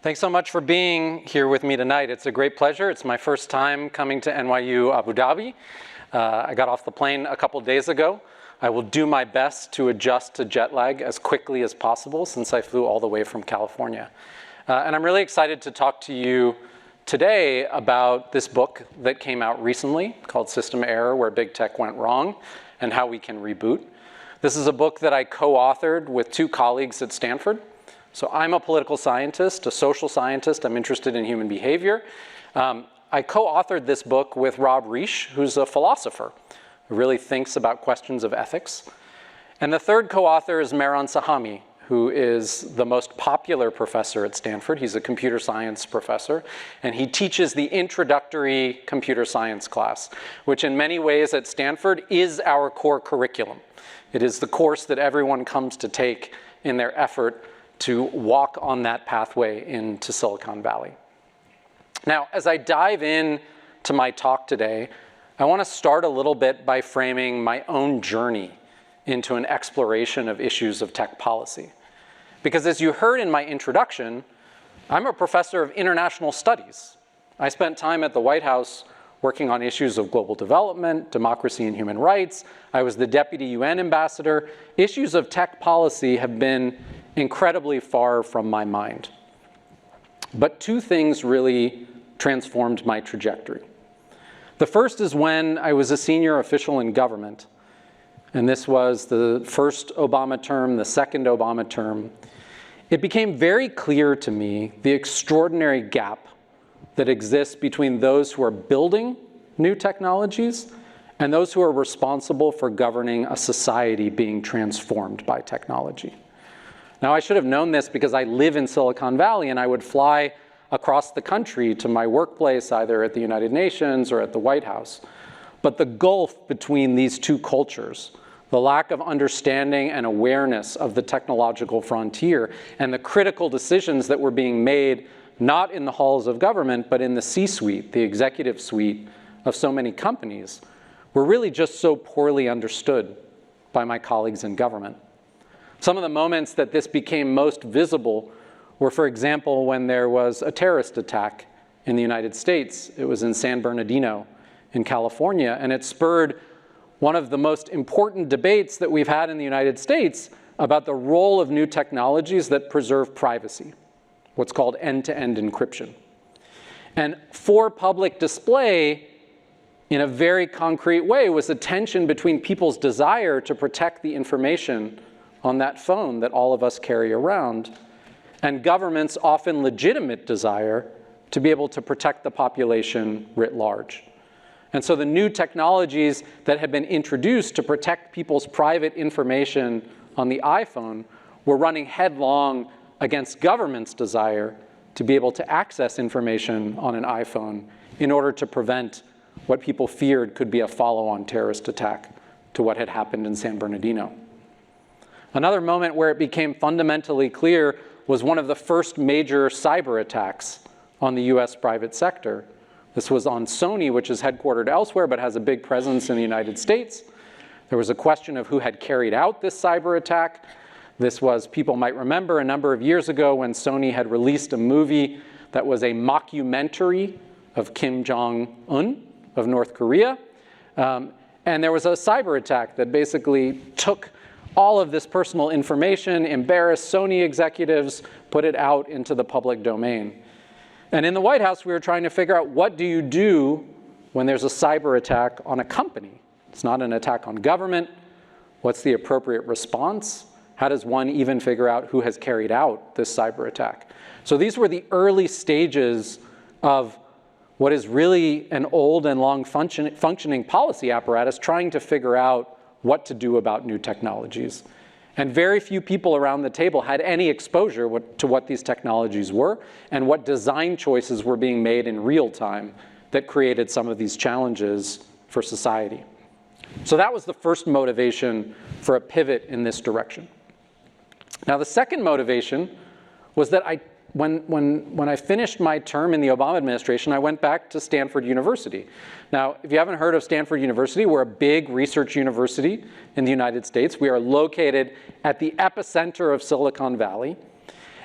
Thanks so much for being here with me tonight. It's a great pleasure. It's my first time coming to NYU Abu Dhabi. I got off the plane a couple days ago. I will do my best to adjust to jet lag as quickly as possible since I flew all the way from California. And I'm really excited to talk to you today about this book that came out recently called System Error: Where Big Tech Went Wrong and How We Can Reboot. This is a book that I co-authored with two colleagues at Stanford. So I'm a political scientist, a social scientist. I'm interested in human behavior. I co-authored this book with Rob Reich, who's a philosopher who really thinks about questions of ethics. And the third co-author is Mehran Sahami, who is the most popular professor at Stanford. He's a computer science professor, and he teaches the introductory computer science class, which in many ways at Stanford is our core curriculum. It is the course that everyone comes to take in their effort to walk on that pathway into Silicon Valley. Now, as I dive in to my talk today, I want to start a little bit by framing my own journey into an exploration of issues of tech policy. Because as you heard in my introduction, I'm a professor of international studies. I spent time at the White House working on issues of global development, democracy and human rights. I was the deputy UN ambassador. Issues of tech policy have been incredibly far from my mind. But two things really transformed my trajectory. The first is when I was a senior official in government, and this was the first Obama term, the second Obama term. It became very clear to me the extraordinary gap that exists between those who are building new technologies and those who are responsible for governing a society being transformed by technology. Now, I should have known this because I live in Silicon Valley, and I would fly across the country to my workplace, either at the United Nations or at the White House. But the gulf between these two cultures, the lack of understanding and awareness of the technological frontier, and the critical decisions that were being made not in the halls of government, but in the C-suite, the executive suite of so many companies, were really just so poorly understood by my colleagues in government. Some of the moments that this became most visible were, for example, when there was a terrorist attack in the United States. It was in San Bernardino in California, and it spurred one of the most important debates that we've had in the United States about the role of new technologies that preserve privacy, what's called end-to-end encryption. And for public display, in a very concrete way, was the tension between people's desire to protect the information on that phone that all of us carry around, and government's often legitimate desire to be able to protect the population writ large. And so the new technologies that had been introduced to protect people's private information on the iPhone were running headlong against government's desire to be able to access information on an iPhone in order to prevent what people feared could be a follow-on terrorist attack to what had happened in San Bernardino. Another moment where it became fundamentally clear was one of the first major cyber attacks on the US private sector. This was on Sony, which is headquartered elsewhere but has a big presence in the United States. There was a question of who had carried out this cyber attack. This was, people might remember, a number of years ago when Sony had released a movie that was a mockumentary of Kim Jong-un of North Korea. And there was a cyber attack that basically took all of this personal information, embarrassed Sony executives, put it out into the public domain. And in the White House, we were trying to figure out, what do you do when there's a cyber attack on a company? It's not an attack on government. What's the appropriate response? How does one even figure out who has carried out this cyber attack? So these were the early stages of what is really an old and long functioning policy apparatus trying to figure out what to do about new technologies. And very few people around the table had any exposure to what these technologies were and what design choices were being made in real time that created some of these challenges for society. So that was the first motivation for a pivot in this direction. Now, the second motivation was that when I finished my term in the Obama administration, I went back to Stanford University. Now, if you haven't heard of Stanford University, we're a big research university in the United States. We are located at the epicenter of Silicon Valley.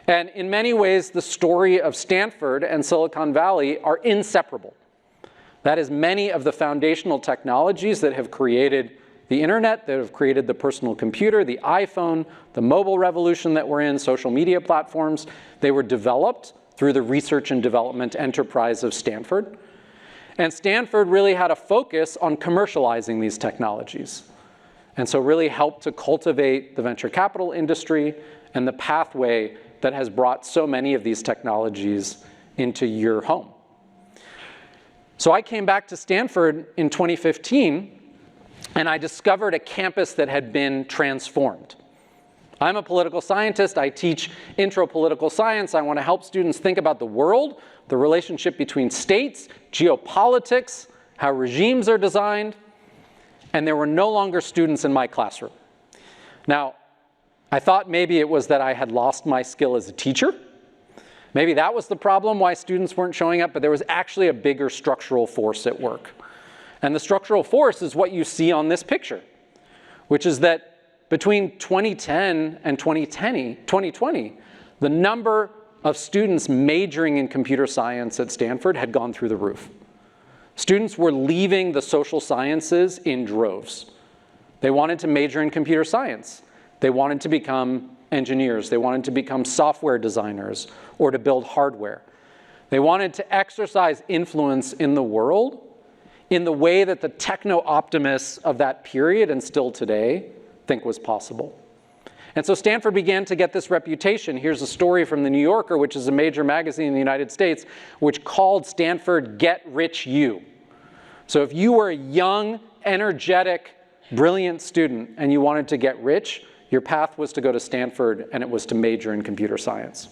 And in many ways, the story of Stanford and Silicon Valley are inseparable. That is, many of the foundational technologies that have created the internet, that have created the personal computer, the iPhone, the mobile revolution that we're in, social media platforms, they were developed through the research and development enterprise of Stanford. And Stanford really had a focus on commercializing these technologies. And so really helped to cultivate the venture capital industry and the pathway that has brought so many of these technologies into your home. So I came back to Stanford in 2015, and I discovered a campus that had been transformed. I'm a political scientist. I teach intro political science. I want to help students think about the world, the relationship between states, geopolitics, how regimes are designed. And there were no longer students in my classroom. Now, I thought maybe it was that I had lost my skill as a teacher. Maybe that was the problem, why students weren't showing up, but there was actually a bigger structural force at work. And the structural force is what you see on this picture, which is that between 2010 and 2020, the number of students majoring in computer science at Stanford had gone through the roof. Students were leaving the social sciences in droves. They wanted to major in computer science. They wanted to become engineers. They wanted to become software designers or to build hardware. They wanted to exercise influence in the world in the way that the techno-optimists of that period and still today think was possible. And so Stanford began to get this reputation. Here's a story from the New Yorker, which is a major magazine in the United States, which called Stanford Get Rich U. So if you were a young, energetic, brilliant student and you wanted to get rich, your path was to go to Stanford, and it was to major in computer science.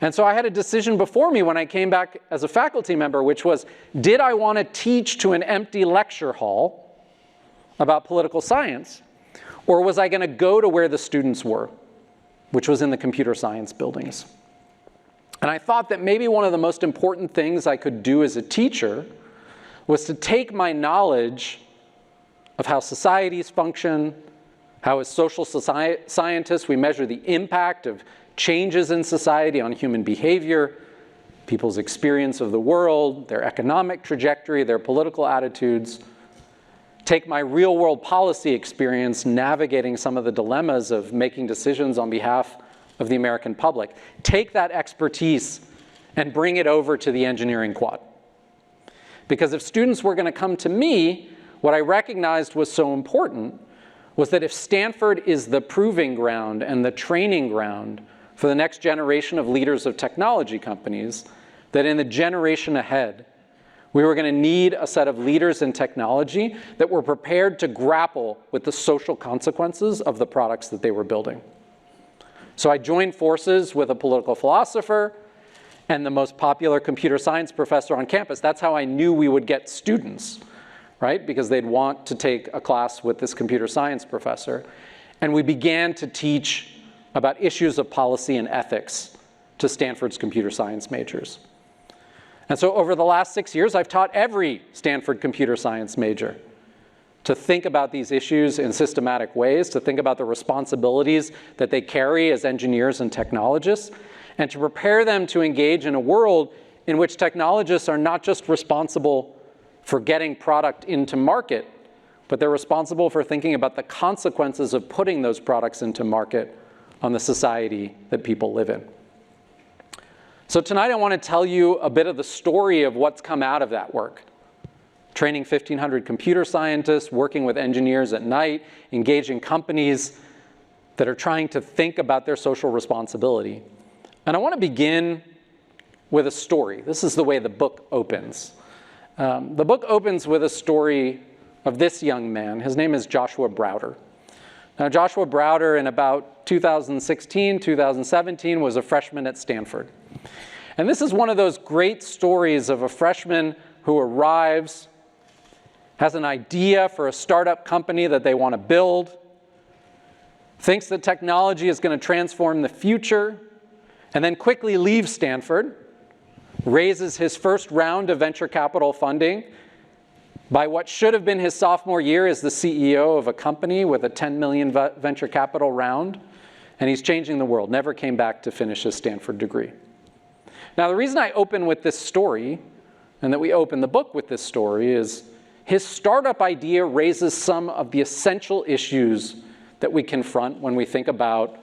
And so I had a decision before me when I came back as a faculty member, which was, did I want to teach to an empty lecture hall about political science, or was I going to go to where the students were, which was in the computer science buildings? And I thought that maybe one of the most important things I could do as a teacher was to take my knowledge of how societies function, how as social scientists we measure the impact of changes in society on human behavior, people's experience of the world, their economic trajectory, their political attitudes, take my real-world policy experience navigating some of the dilemmas of making decisions on behalf of the American public, take that expertise and bring it over to the engineering quad. Because if students were going to come to me, what I recognized was so important was that if Stanford is the proving ground and the training ground for the next generation of leaders of technology companies, that in the generation ahead, we were going to need a set of leaders in technology that were prepared to grapple with the social consequences of the products that they were building. So I joined forces with a political philosopher and the most popular computer science professor on campus. That's how I knew we would get students, right? Because they'd want to take a class with this computer science professor. And we began to teach about issues of policy and ethics to Stanford's computer science majors. And so over the last 6 years, I've taught every Stanford computer science major to think about these issues in systematic ways, to think about the responsibilities that they carry as engineers and technologists, and to prepare them to engage in a world in which technologists are not just responsible for getting product into market, but they're responsible for thinking about the consequences of putting those products into market on the society that people live in. So tonight I want to tell you a bit of the story of what's come out of that work. Training 1,500 computer scientists, working with engineers at night, engaging companies that are trying to think about their social responsibility. And I want to begin with a story. This is the way the book opens. The book opens with a story of this young man. His name is Joshua Browder. Now, Joshua Browder, in about 2016, 2017, was a freshman at Stanford. And this is one of those great stories of a freshman who arrives, has an idea for a startup company that they want to build, thinks that technology is going to transform the future, and then quickly leaves Stanford, raises his first round of venture capital funding. By what should have been his sophomore year as the CEO of a company with a $10 million venture capital round, and he's changing the world. Never came back to finish his Stanford degree. Now, the reason I open with this story, and that we open the book with this story, is his startup idea raises some of the essential issues that we confront when we think about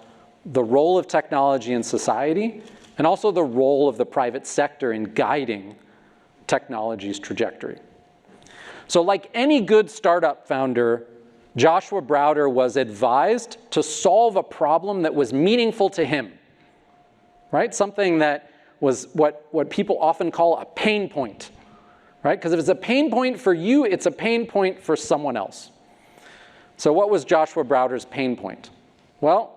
the role of technology in society, and also the role of the private sector in guiding technology's trajectory. So like any good startup founder, Joshua Browder was advised to solve a problem that was meaningful to him, right? Something that was what people often call a pain point, right? Because if it's a pain point for you, it's a pain point for someone else. So what was Joshua Browder's pain point? Well,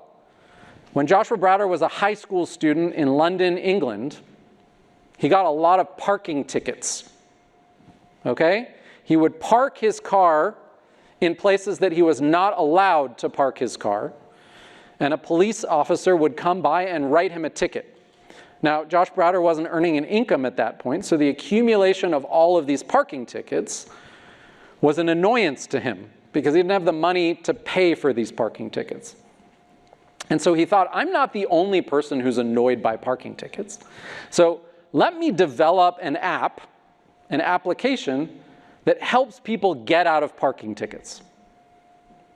when Joshua Browder was a high school student in London, England, he got a lot of parking tickets, okay? He would park his car in places that he was not allowed to park his car, and a police officer would come by and write him a ticket. Now, Josh Browder wasn't earning an income at that point, so the accumulation of all of these parking tickets was an annoyance to him because he didn't have the money to pay for these parking tickets. And so he thought, I'm not the only person who's annoyed by parking tickets. So let me develop an app, an application that helps people get out of parking tickets,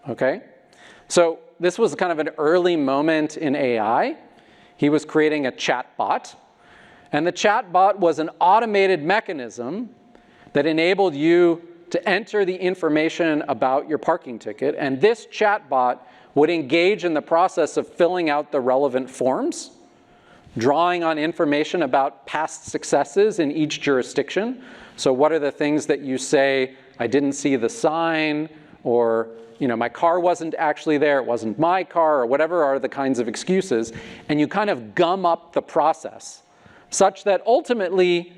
okay? So this was kind of an early moment in AI. He was creating a chatbot, and the chatbot was an automated mechanism that enabled you to enter the information about your parking ticket, and this chatbot would engage in the process of filling out the relevant forms, drawing on information about past successes in each jurisdiction. So what are the things that you say, I didn't see the sign, or my car wasn't actually there, it wasn't my car, or whatever are the kinds of excuses. And you kind of gum up the process such that ultimately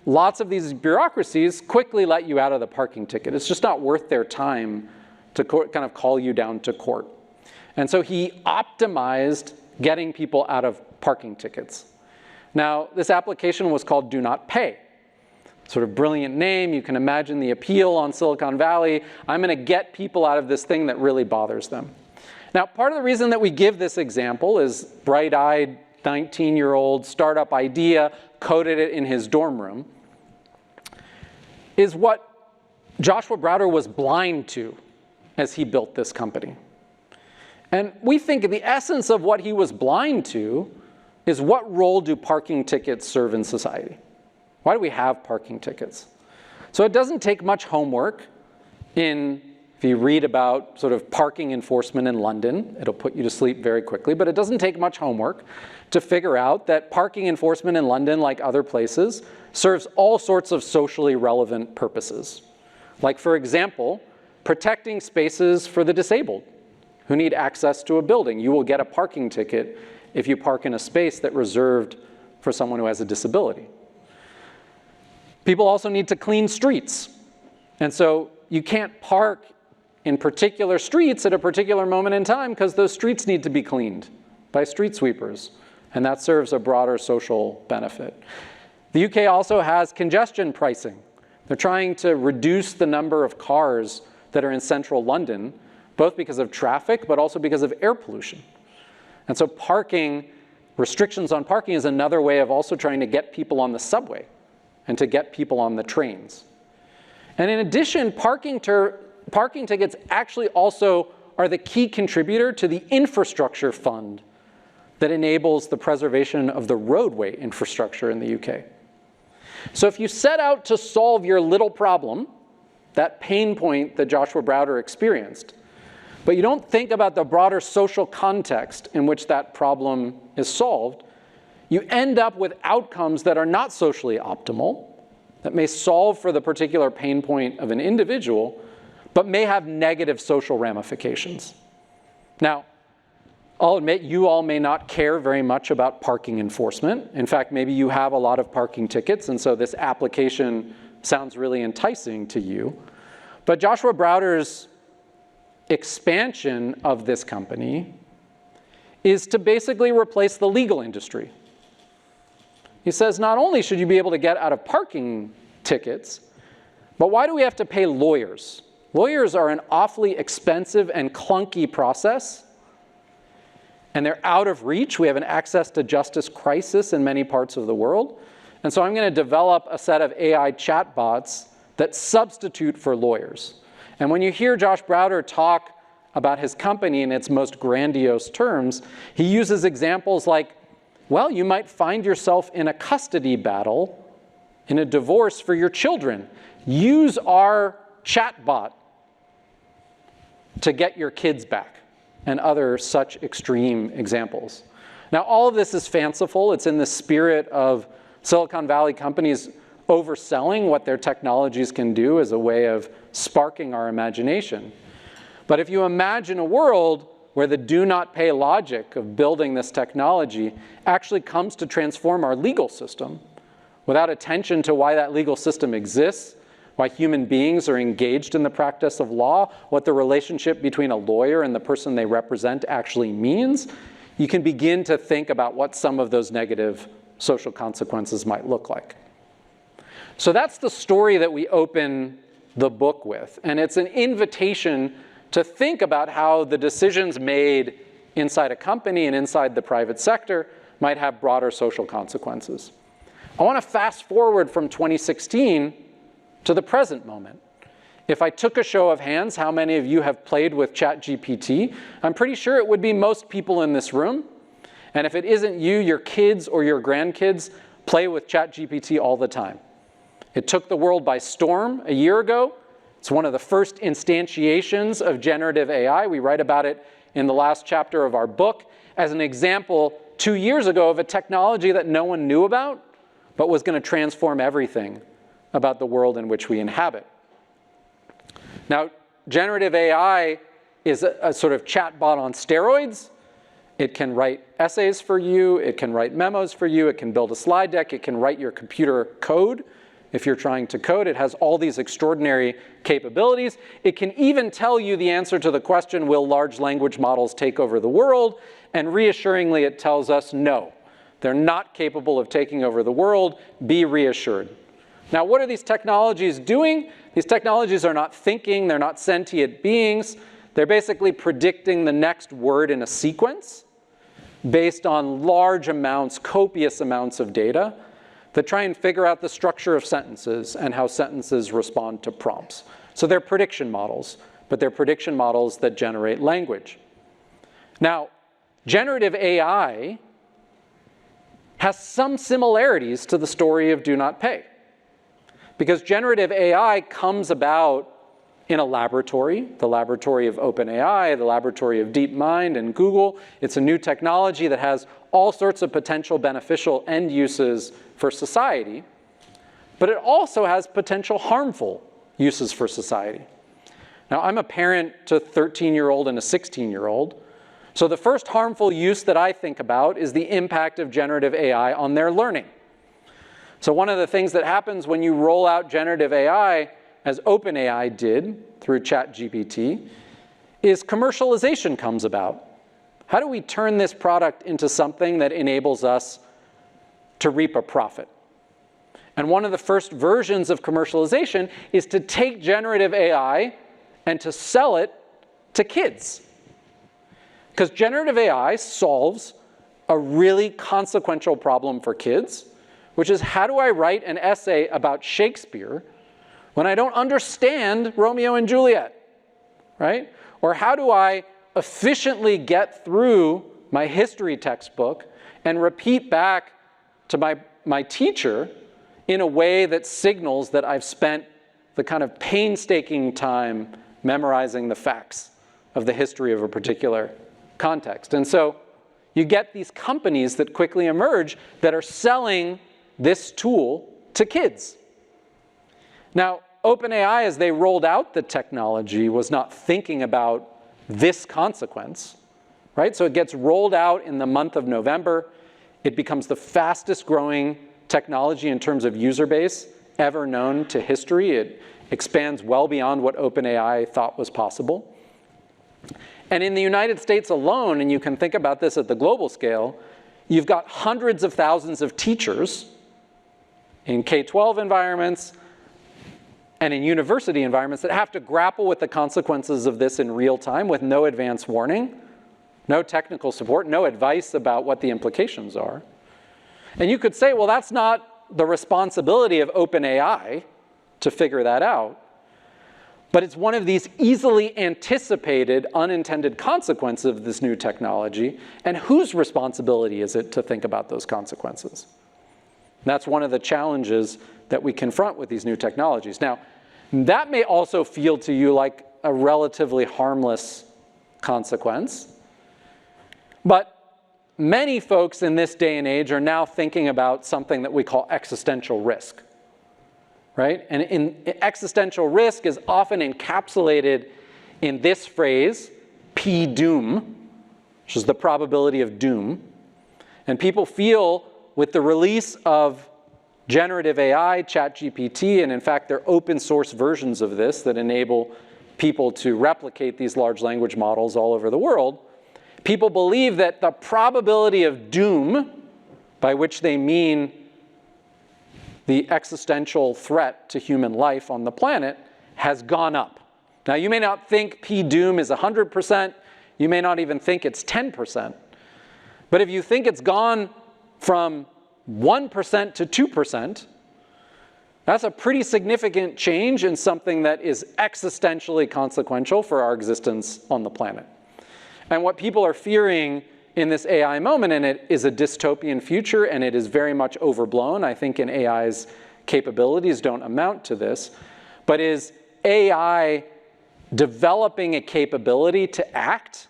lots of these bureaucracies quickly let you out of the parking ticket. It's just not worth their time to kind of call you down to court. And so he optimized getting people out of parking tickets. Now, this application was called Do Not Pay. Sort of brilliant name. You can imagine the appeal on Silicon Valley. I'm going to get people out of this thing that really bothers them. Now, part of the reason that we give this example is bright-eyed 19-year-old startup idea, coded it in his dorm room, is what Joshua Browder was blind to as he built this company. And we think the essence of what he was blind to is what role do parking tickets serve in society? Why do we have parking tickets? So it doesn't take much homework if you read about sort of parking enforcement in London, it'll put you to sleep very quickly, but it doesn't take much homework to figure out that parking enforcement in London, like other places, serves all sorts of socially relevant purposes. Like, for example, protecting spaces for the disabled who need access to a building. You will get a parking ticket if you park in a space that's reserved for someone who has a disability. People also need to clean streets. And so you can't park in particular streets at a particular moment in time because those streets need to be cleaned by street sweepers. And that serves a broader social benefit. The UK also has congestion pricing. They're trying to reduce the number of cars that are in central London, both because of traffic, but also because of air pollution. And so restrictions on parking is another way of also trying to get people on the subway and to get people on the trains. And in addition, parking tickets actually also are the key contributor to the infrastructure fund that enables the preservation of the roadway infrastructure in the UK. So if you set out to solve your little problem, that pain point that Joshua Browder experienced, but you don't think about the broader social context in which that problem is solved, you end up with outcomes that are not socially optimal, that may solve for the particular pain point of an individual, but may have negative social ramifications. Now, I'll admit you all may not care very much about parking enforcement. In fact, maybe you have a lot of parking tickets, and so this application sounds really enticing to you. But Joshua Browder's expansion of this company is to basically replace the legal industry. He says, not only should you be able to get out of parking tickets, but why do we have to pay lawyers? Lawyers are an awfully expensive and clunky process. and they're out of reach. We have an access to justice crisis in many parts of the world. And so I'm going to develop a set of AI chatbots that substitute for lawyers. And when you hear Josh Browder talk about his company in its most grandiose terms, he uses examples like, well, you might find yourself in a custody battle, in a divorce for your children. Use our chatbot to get your kids back, and other such extreme examples. Now, all of this is fanciful. It's in the spirit of Silicon Valley companies overselling what their technologies can do as a way of sparking our imagination. But if you imagine a world where the do not pay logic of building this technology actually comes to transform our legal system without attention to why that legal system exists, why human beings are engaged in the practice of law, what the relationship between a lawyer and the person they represent actually means, you can begin to think about what some of those negative social consequences might look like. So that's the story that we open the book with. And it's an invitation to think about how the decisions made inside a company and inside the private sector might have broader social consequences. I want to fast forward from 2016 to the present moment. If I took a show of hands, how many of you have played with ChatGPT? I'm pretty sure it would be most people in this room. And if it isn't you, your kids or your grandkids play with ChatGPT all the time. It took the world by storm a year ago. It's one of the first instantiations of generative AI. We write about it in the last chapter of our book as an example 2 years ago of a technology that no one knew about, but was going to transform everything about the world in which we inhabit. Now, generative AI is a sort of chatbot on steroids. It can write essays for you. It can write memos for you. It can build a slide deck. It can write your computer code if you're trying to code. It has all these extraordinary capabilities. It can even tell you the answer to the question, will large language models take over the world? And reassuringly, it tells us no. They're not capable of taking over the world. Be reassured. Now, what are these technologies doing? These technologies are not thinking. They're not sentient beings. They're basically predicting the next word in a sequence based on large amounts, copious amounts of data that try and figure out the structure of sentences and how sentences respond to prompts. So they're prediction models, but they're prediction models that generate language. Now, generative AI has some similarities to the story of do not pay. Because generative AI comes about in a laboratory, the laboratory of OpenAI, the laboratory of DeepMind and Google. It's a new technology that has all sorts of potential beneficial end uses for society, but it also has potential harmful uses for society. Now, I'm a parent to a 13-year-old and a 16-year-old. So the first harmful use that I think about is the impact of generative AI on their learning. So one of the things that happens when you roll out generative AI, as OpenAI did through ChatGPT, is commercialization comes about. How do we turn this product into something that enables us to reap a profit? And one of the first versions of commercialization is to take generative AI and to sell it to kids. Because generative AI solves a really consequential problem for kids, which is how do I write an essay about Shakespeare when I don't understand Romeo and Juliet, right? Or how do I efficiently get through my history textbook and repeat back to my teacher in a way that signals that I've spent the kind of painstaking time memorizing the facts of the history of a particular context. And so you get these companies that quickly emerge that are selling this tool to kids. Now, OpenAI, as they rolled out the technology, was not thinking about this consequence, right? So it gets rolled out in the month of November. It becomes the fastest growing technology in terms of user base ever known to history. It expands well beyond what OpenAI thought was possible. And in the United States alone, and you can think about this at the global scale, you've got hundreds of thousands of teachers in K-12 environments and in university environments that have to grapple with the consequences of this in real time with no advance warning, no technical support, no advice about what the implications are. And you could say, well, that's not the responsibility of OpenAI to figure that out. But it's one of these easily anticipated unintended consequences of this new technology. And whose responsibility is it to think about those consequences? That's one of the challenges that we confront with these new technologies. Now, that may also feel to you like a relatively harmless consequence. But many folks in this day and age are now thinking about something that we call existential risk, right? And existential risk is often encapsulated in this phrase, P-doom, which is the probability of doom. And people feel with the release of generative AI, ChatGPT, and in fact, there are open source versions of this that enable people to replicate these large language models all over the world. People believe that the probability of doom, by which they mean the existential threat to human life on the planet, has gone up. Now, you may not think P-doom is 100%. You may not even think it's 10%. But if you think it's gone from 1% to 2%, that's a pretty significant change in something that is existentially consequential for our existence on the planet. And what people are fearing in this AI moment, and it is a dystopian future, and it is very much overblown. I think in AI's capabilities don't amount to this, but is AI developing a capability to act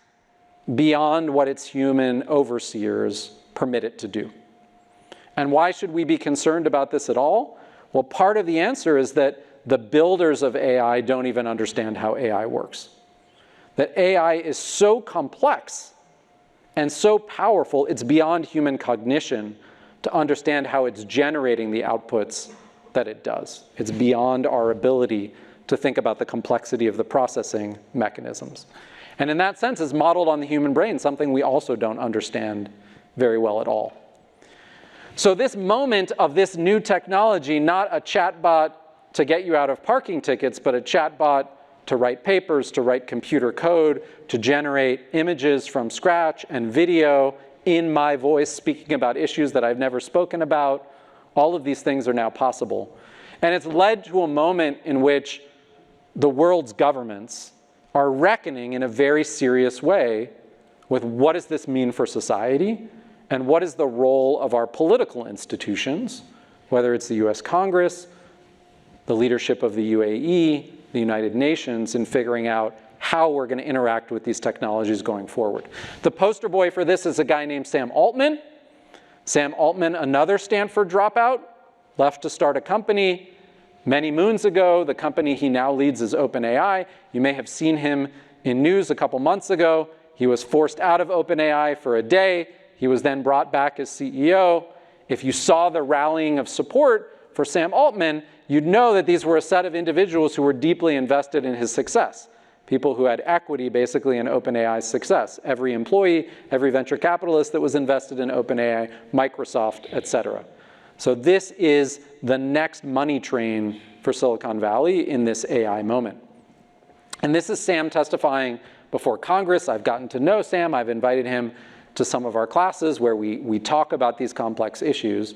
beyond what its human overseers permit it to do. And why should we be concerned about this at all? Well, part of the answer is that the builders of AI don't even understand how AI works. That AI is so complex and so powerful, it's beyond human cognition to understand how it's generating the outputs that it does. It's beyond our ability to think about the complexity of the processing mechanisms. And in that sense, it's modeled on the human brain, something we also don't understand very well at all. So this moment of this new technology, not a chatbot to get you out of parking tickets, but a chatbot to write papers, to write computer code, to generate images from scratch and video in my voice speaking about issues that I've never spoken about. All of these things are now possible. And it's led to a moment in which the world's governments are reckoning in a very serious way with what does this mean for society, and what is the role of our political institutions, whether it's the US Congress, the leadership of the UAE, the United Nations, in figuring out how we're going to interact with these technologies going forward. The poster boy for this is a guy named Sam Altman. Sam Altman, another Stanford dropout, left to start a company many moons ago. The company he now leads is OpenAI. You may have seen him in news a couple months ago. He was forced out of OpenAI for a day. He was then brought back as CEO. If you saw the rallying of support for Sam Altman, you'd know that these were a set of individuals who were deeply invested in his success. People who had equity basically in OpenAI's success. Every employee, every venture capitalist that was invested in OpenAI, Microsoft, et cetera. So this is the next money train for Silicon Valley in this AI moment. And this is Sam testifying before Congress. I've gotten to know Sam. I've invited him to some of our classes where we talk about these complex issues.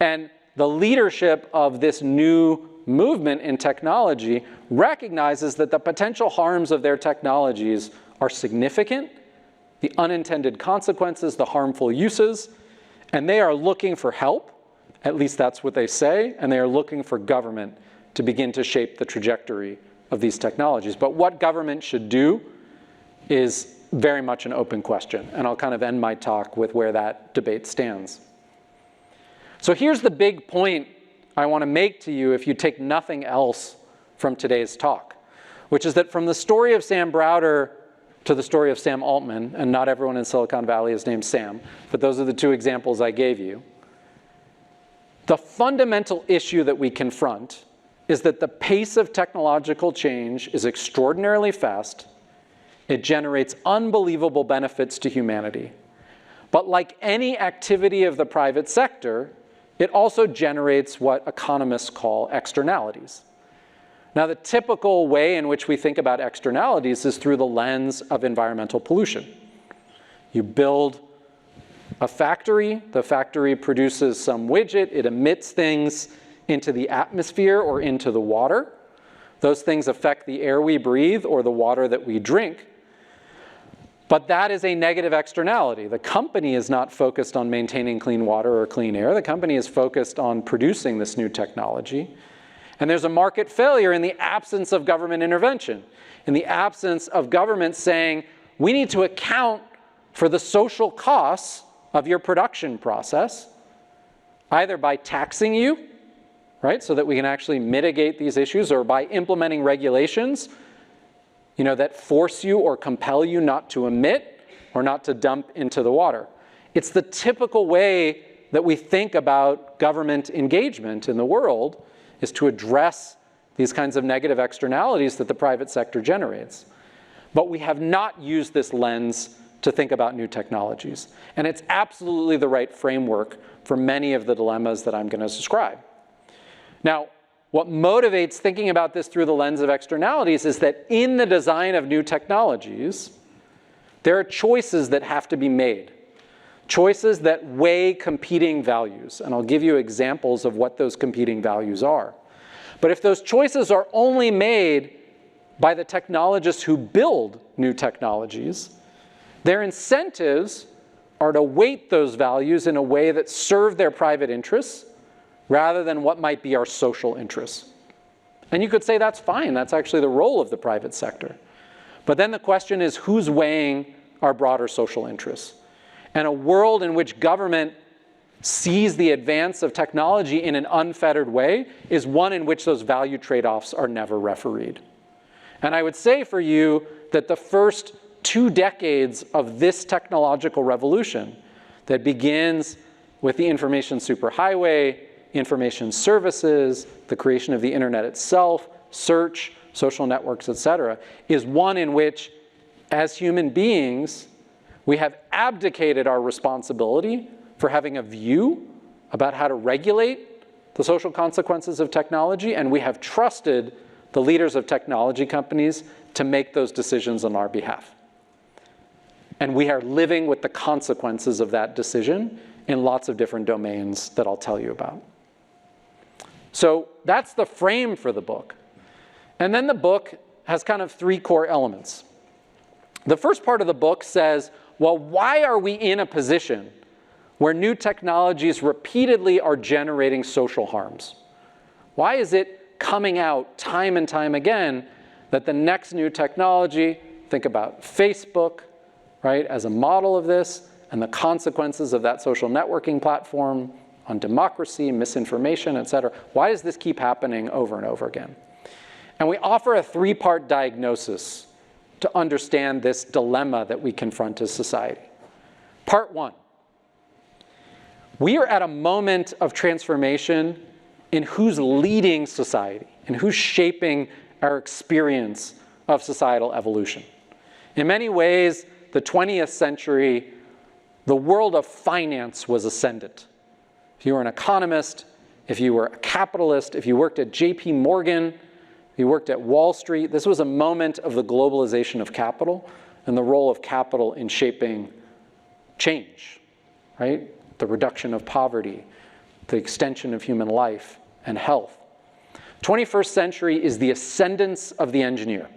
And the leadership of this new movement in technology recognizes that the potential harms of their technologies are significant, the unintended consequences, the harmful uses, and they are looking for help. At least that's what they say, and they are looking for government to begin to shape the trajectory of these technologies. But what government should do is very much an open question, and I'll kind of end my talk with where that debate stands. So here's the big point I want to make to you if you take nothing else from today's talk, which is that from the story of Sam Browder to the story of Sam Altman, and not everyone in Silicon Valley is named Sam, but those are the two examples I gave you, the fundamental issue that we confront is that the pace of technological change is extraordinarily fast. It generates unbelievable benefits to humanity. But like any activity of the private sector, it also generates what economists call externalities. Now, the typical way in which we think about externalities is through the lens of environmental pollution. You build a factory, the factory produces some widget, it emits things into the atmosphere or into the water. Those things affect the air we breathe or the water that we drink. But that is a negative externality. The company is not focused on maintaining clean water or clean air. The company is focused on producing this new technology. And there's a market failure in the absence of government intervention, in the absence of government saying, we need to account for the social costs of your production process, either by taxing you, right, so that we can actually mitigate these issues, or by implementing regulations, that force you or compel you not to emit or not to dump into the water. It's the typical way that we think about government engagement in the world, is to address these kinds of negative externalities that the private sector generates. But we have not used this lens to think about new technologies. And it's absolutely the right framework for many of the dilemmas that I'm going to describe. Now, what motivates thinking about this through the lens of externalities is that in the design of new technologies, there are choices that have to be made. Choices that weigh competing values. And I'll give you examples of what those competing values are. But if those choices are only made by the technologists who build new technologies, their incentives are to weight those values in a way that serve their private interests rather than what might be our social interests. And you could say that's fine. That's actually the role of the private sector. But then the question is, who's weighing our broader social interests? And a world in which government sees the advance of technology in an unfettered way is one in which those value trade-offs are never refereed. And I would say for you that the first 2 decades of this technological revolution that begins with the information superhighway, information services, the creation of the internet itself, search, social networks, etc., is one in which, as human beings, we have abdicated our responsibility for having a view about how to regulate the social consequences of technology, and we have trusted the leaders of technology companies to make those decisions on our behalf. And we are living with the consequences of that decision in lots of different domains that I'll tell you about. So that's the frame for the book. And then the book has kind of 3 core elements. The first part of the book says, well, why are we in a position where new technologies repeatedly are generating social harms? Why is it coming out time and time again that the next new technology, think about Facebook, right, as a model of this, and the consequences of that social networking platform on democracy, misinformation, et cetera. Why does this keep happening over and over again? And we offer a 3-part diagnosis to understand this dilemma that we confront as society. Part 1, we are at a moment of transformation in who's leading society and who's shaping our experience of societal evolution. In many ways, the 20th century, the world of finance was ascendant. If you were an economist, if you were a capitalist, if you worked at JP Morgan, if you worked at Wall Street, this was a moment of the globalization of capital and the role of capital in shaping change, right? The reduction of poverty, the extension of human life and health. 21st century is the ascendance of the engineer.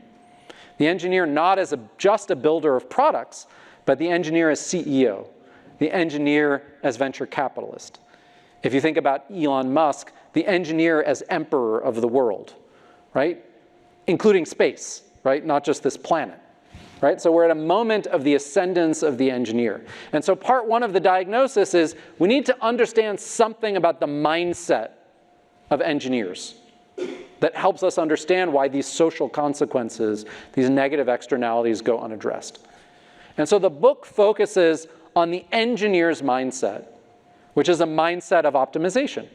The engineer not as just a builder of products, but the engineer as CEO, the engineer as venture capitalist. If you think about Elon Musk, the engineer as emperor of the world, right? Including space, right? Not just this planet, right? So we're at a moment of the ascendance of the engineer. And so part 1 of the diagnosis is we need to understand something about the mindset of engineers that helps us understand why these social consequences, these negative externalities go unaddressed. And so the book focuses on the engineer's mindset, which is a mindset of optimization.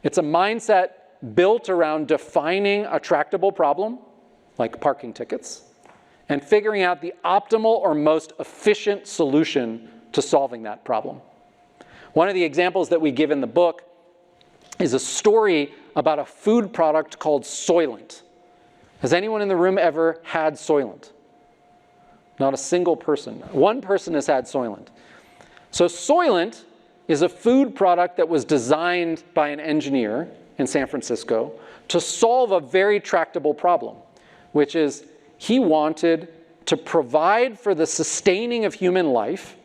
It's a mindset built around defining a tractable problem, like parking tickets, and figuring out the optimal or most efficient solution to solving that problem. One of the examples that we give in the book is a story about a food product called Soylent. Has anyone in the room ever had Soylent? Not a single person. One person has had Soylent. So Soylent is a food product that was designed by an engineer in San Francisco to solve a very tractable problem, which is he wanted to provide for the sustaining of human life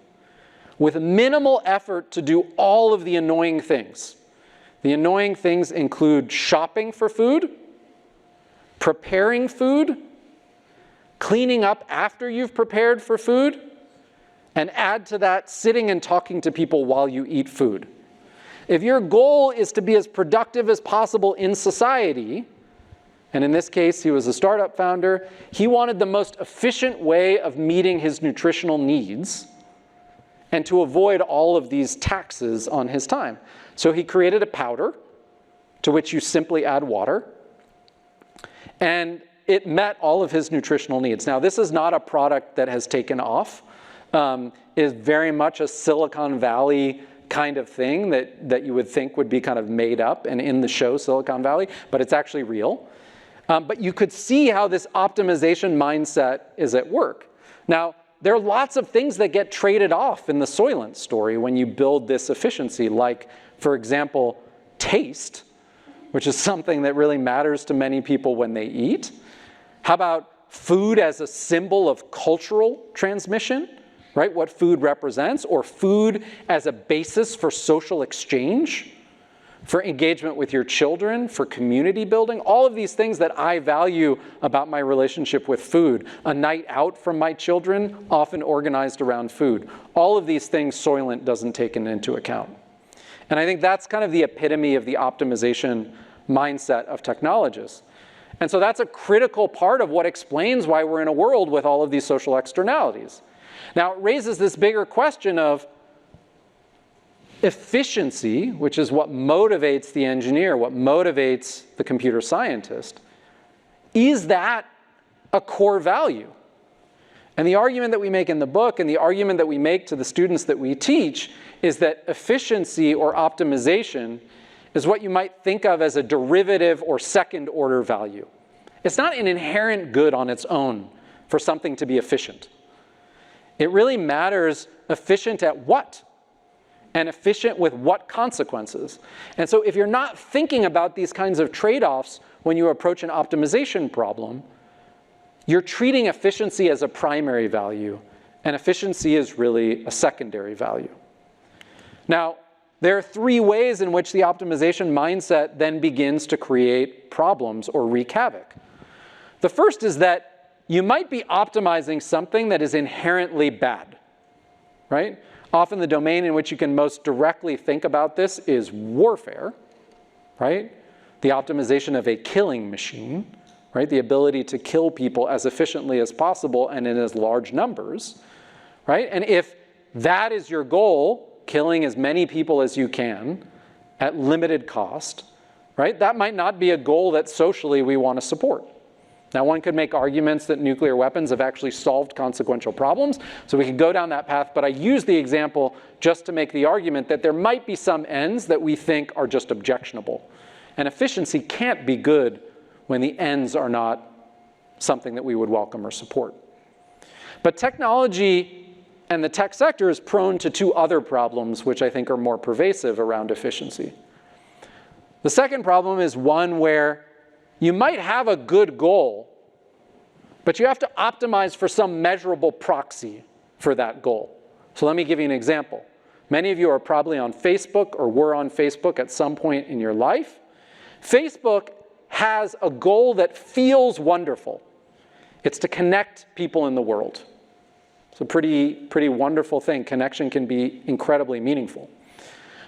with minimal effort to do all of the annoying things. The annoying things include shopping for food, preparing food, cleaning up after you've prepared for food, and add to that sitting and talking to people while you eat food. If your goal is to be as productive as possible in society, and in this case he was a startup founder, he wanted the most efficient way of meeting his nutritional needs and to avoid all of these taxes on his time. So he created a powder to which you simply add water, and it met all of his nutritional needs. Now, this is not a product that has taken off. It is very much a Silicon Valley kind of thing that you would think would be kind of made up and in the show Silicon Valley, but it's actually real. But you could see how this optimization mindset is at work. Now, there are lots of things that get traded off in the Soylent story when you build this efficiency, like, for example, taste, which is something that really matters to many people when they eat. How about food as a symbol of cultural transmission, right? What food represents, or food as a basis for social exchange, for engagement with your children, for community building, all of these things that I value about my relationship with food. A night out from my children, often organized around food. All of these things Soylent doesn't take into account. And I think that's kind of the epitome of the optimization mindset of technologists. And so that's a critical part of what explains why we're in a world with all of these social externalities. Now, it raises this bigger question of efficiency, which is what motivates the engineer, what motivates the computer scientist. Is that a core value? And the argument that we make in the book and the argument that we make to the students that we teach is that efficiency or optimization is what you might think of as a derivative or second order value. It's not an inherent good on its own for something to be efficient. It really matters efficient at what? And efficient with what consequences? And so if you're not thinking about these kinds of trade-offs when you approach an optimization problem, you're treating efficiency as a primary value, and efficiency is really a secondary value. Now, there are three ways in which the optimization mindset then begins to create problems or wreak havoc. The first is that you might be optimizing something that is inherently bad, right? Often the domain in which you can most directly think about this is warfare, right? The optimization of a killing machine, right? The ability to kill people as efficiently as possible and in as large numbers, right? And if that is your goal, killing as many people as you can at limited cost, right? That might not be a goal that socially we want to support. Now, one could make arguments that nuclear weapons have actually solved consequential problems, so we could go down that path, but I use the example just to make the argument that there might be some ends that we think are just objectionable. And efficiency can't be good when the ends are not something that we would welcome or support. But technology and the tech sector is prone to two other problems, which I think are more pervasive around efficiency. The second problem is one where you might have a good goal, but you have to optimize for some measurable proxy for that goal. So let me give you an example. Many of you are probably on Facebook or were on Facebook at some point in your life. Facebook has a goal that feels wonderful. It's to connect people in the world. It's a pretty wonderful thing. Connection can be incredibly meaningful.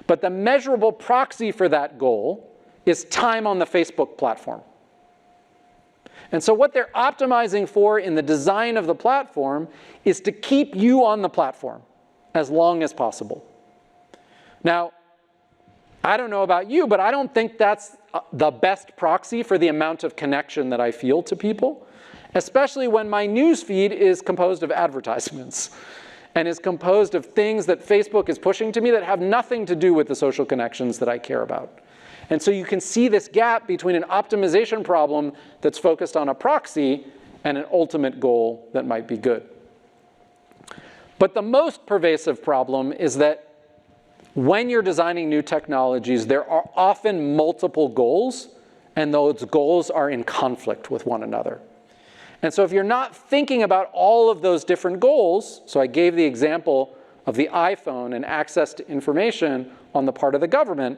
But the measurable proxy for that goal is time on the Facebook platform. And so what they're optimizing for in the design of the platform is to keep you on the platform as long as possible. Now, I don't know about you, but I don't think that's the best proxy for the amount of connection that I feel to people, especially when my news feed is composed of advertisements and is composed of things that Facebook is pushing to me that have nothing to do with the social connections that I care about. And so you can see this gap between an optimization problem that's focused on a proxy and an ultimate goal that might be good. But the most pervasive problem is that when you're designing new technologies, there are often multiple goals, and those goals are in conflict with one another. And so if you're not thinking about all of those different goals, so I gave the example of the iPhone and access to information on the part of the government,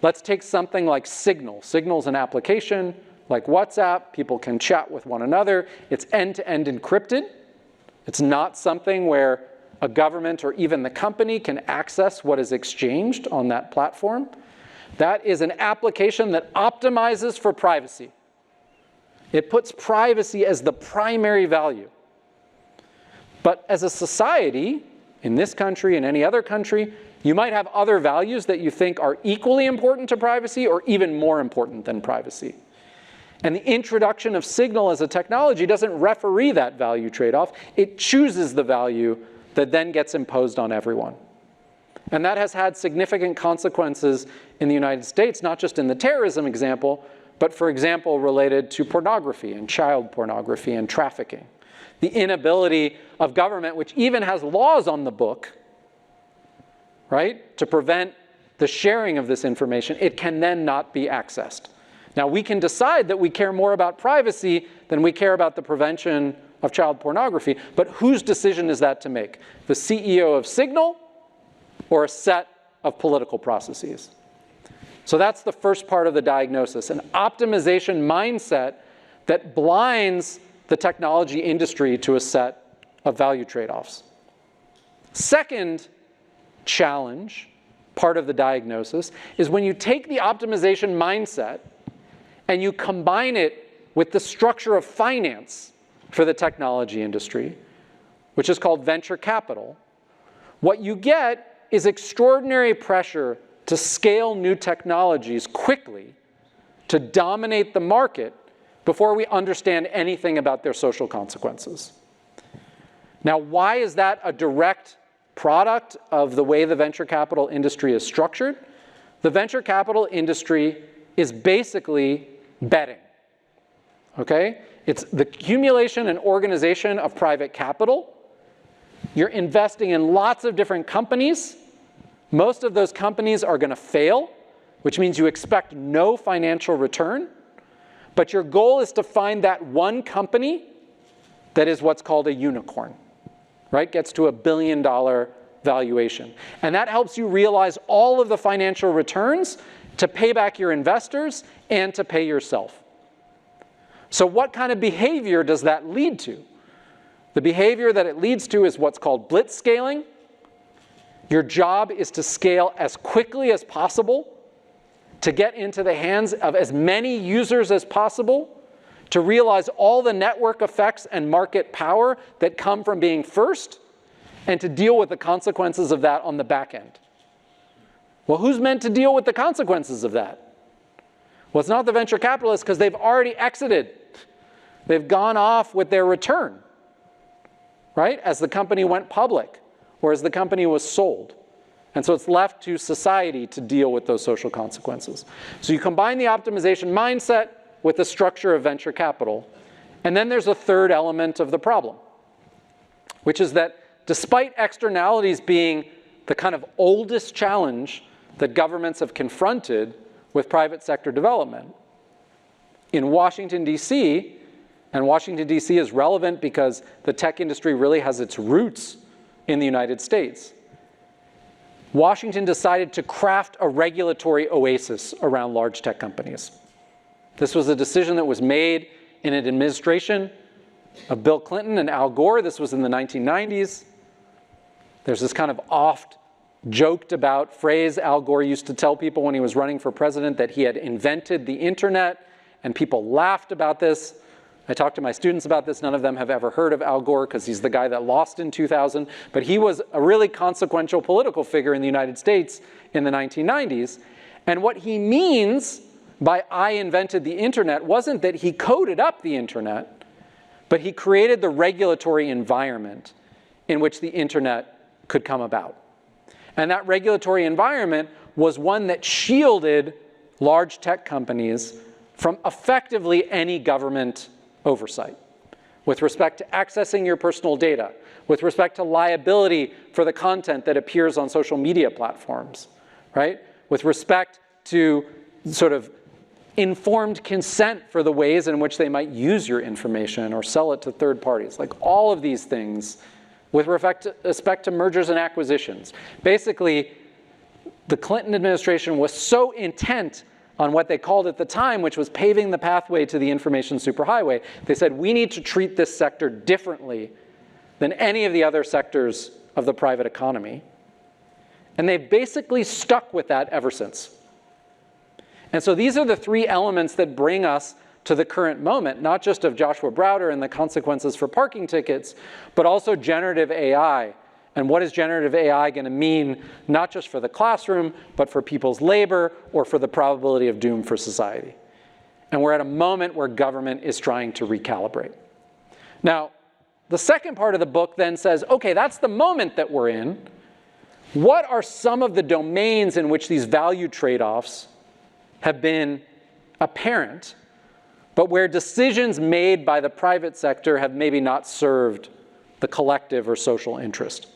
let's take something like Signal. Signal's an application like WhatsApp. People can chat with one another. It's end-to-end encrypted. It's not something where a government or even the company can access what is exchanged on that platform. That is an application that optimizes for privacy. It puts privacy as the primary value. But as a society, in this country, in any other country, you might have other values that you think are equally important to privacy or even more important than privacy. And the introduction of Signal as a technology doesn't referee that value trade-off. It chooses the value that then gets imposed on everyone. And that has had significant consequences in the United States, not just in the terrorism example, but for example, related to pornography and child pornography and trafficking. The inability of government, which even has laws on the book, right, to prevent the sharing of this information, it can then not be accessed. Now, we can decide that we care more about privacy than we care about the prevention of child pornography, but whose decision is that to make? The CEO of Signal or a set of political processes? So that's the first part of the diagnosis, an optimization mindset that blinds the technology industry to a set of value trade-offs. Second challenge, part of the diagnosis, is when you take the optimization mindset and you combine it with the structure of finance for the technology industry, which is called venture capital, what you get is extraordinary pressure to scale new technologies quickly to dominate the market before we understand anything about their social consequences. Now, why is that a direct product of the way the venture capital industry is structured? The venture capital industry is basically betting, okay? It's the accumulation and organization of private capital. You're investing in lots of different companies. Most of those companies are going to fail, which means you expect no financial return. But your goal is to find that one company that is what's called a unicorn, right? Gets to $1 billion valuation. And that helps you realize all of the financial returns to pay back your investors and to pay yourself. So what kind of behavior does that lead to? The behavior that it leads to is what's called blitz scaling. Your job is to scale as quickly as possible to get into the hands of as many users as possible, to realize all the network effects and market power that come from being first, and to deal with the consequences of that on the back end. Well, who's meant to deal with the consequences of that? Well, it's not the venture capitalists, because they've already exited. They've gone off with their return, right, as the company went public or as the company was sold. And so it's left to society to deal with those social consequences. So you combine the optimization mindset with the structure of venture capital. And then there's a third element of the problem, which is that despite externalities being the kind of oldest challenge that governments have confronted with private sector development, in Washington, D.C., and Washington, D.C. is relevant because the tech industry really has its roots in the United States, Washington decided to craft a regulatory oasis around large tech companies. This was a decision that was made in an administration of Bill Clinton and Al Gore. This was in the 1990s. There's this kind of oft joked about phrase Al Gore used to tell people when he was running for president, that he had invented the internet, and people laughed about this. I talked to my students about this. None of them have ever heard of Al Gore because he's the guy that lost in 2000. But he was a really consequential political figure in the United States in the 1990s. And what he means by I invented the internet wasn't that he coded up the internet, but he created the regulatory environment in which the internet could come about. And that regulatory environment was one that shielded large tech companies from effectively any government oversight. with respect to accessing your personal data, with respect to liability for the content that appears on social media platforms, right? With respect to sort of informed consent for the ways in which they might use your information or sell it to third parties. Like all of these things with respect to mergers and acquisitions. Basically, the Clinton administration was so intent on what they called at the time, which was paving the pathway to the information superhighway. They said, we need to treat this sector differently than any of the other sectors of the private economy. And they've basically stuck with that ever since. And so these are the three elements that bring us to the current moment, not just of Joshua Browder and the consequences for parking tickets, but also generative AI. And what is generative AI going to mean, not just for the classroom, but for people's labor or for the probability of doom for society? And we're at a moment where government is trying to recalibrate. Now, the second part of the book then says, okay, that's the moment that we're in. What are some of the domains in which these value trade-offs have been apparent, but where decisions made by the private sector have maybe not served the collective or social interest?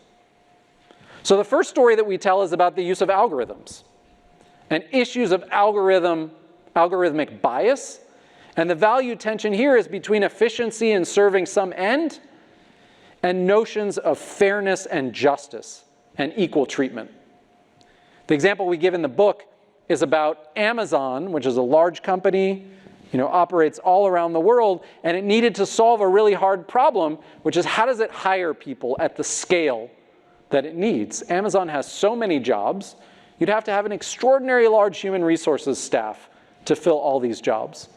So the first story that we tell is about the use of algorithms and issues of algorithmic bias. And the value tension here is between efficiency in serving some end and notions of fairness and justice and equal treatment. The example we give in the book is about Amazon, which is a large company, operates all around the world, and it needed to solve a really hard problem, which is how does it hire people at the scale that it needs? Amazon has so many jobs, you'd have to have an extraordinarily large human resources staff to fill all these jobs.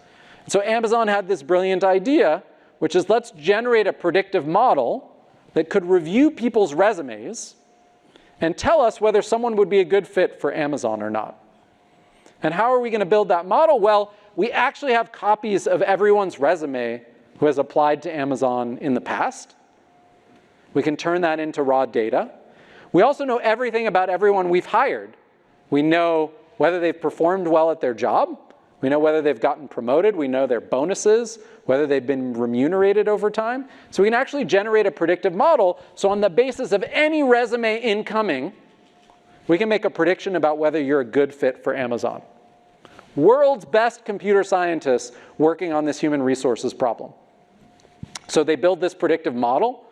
And so Amazon had this brilliant idea, which is let's generate a predictive model that could review people's resumes and tell us whether someone would be a good fit for Amazon or not. And how are we going to build that model? Well, we actually have copies of everyone's resume who has applied to Amazon in the past. We can turn that into raw data. We also know everything about everyone we've hired. We know whether they've performed well at their job. We know whether they've gotten promoted. We know their bonuses, whether they've been remunerated over time. So we can actually generate a predictive model. So on the basis of any resume incoming, we can make a prediction about whether you're a good fit for Amazon. World's best computer scientists working on this human resources problem. So they build this predictive model,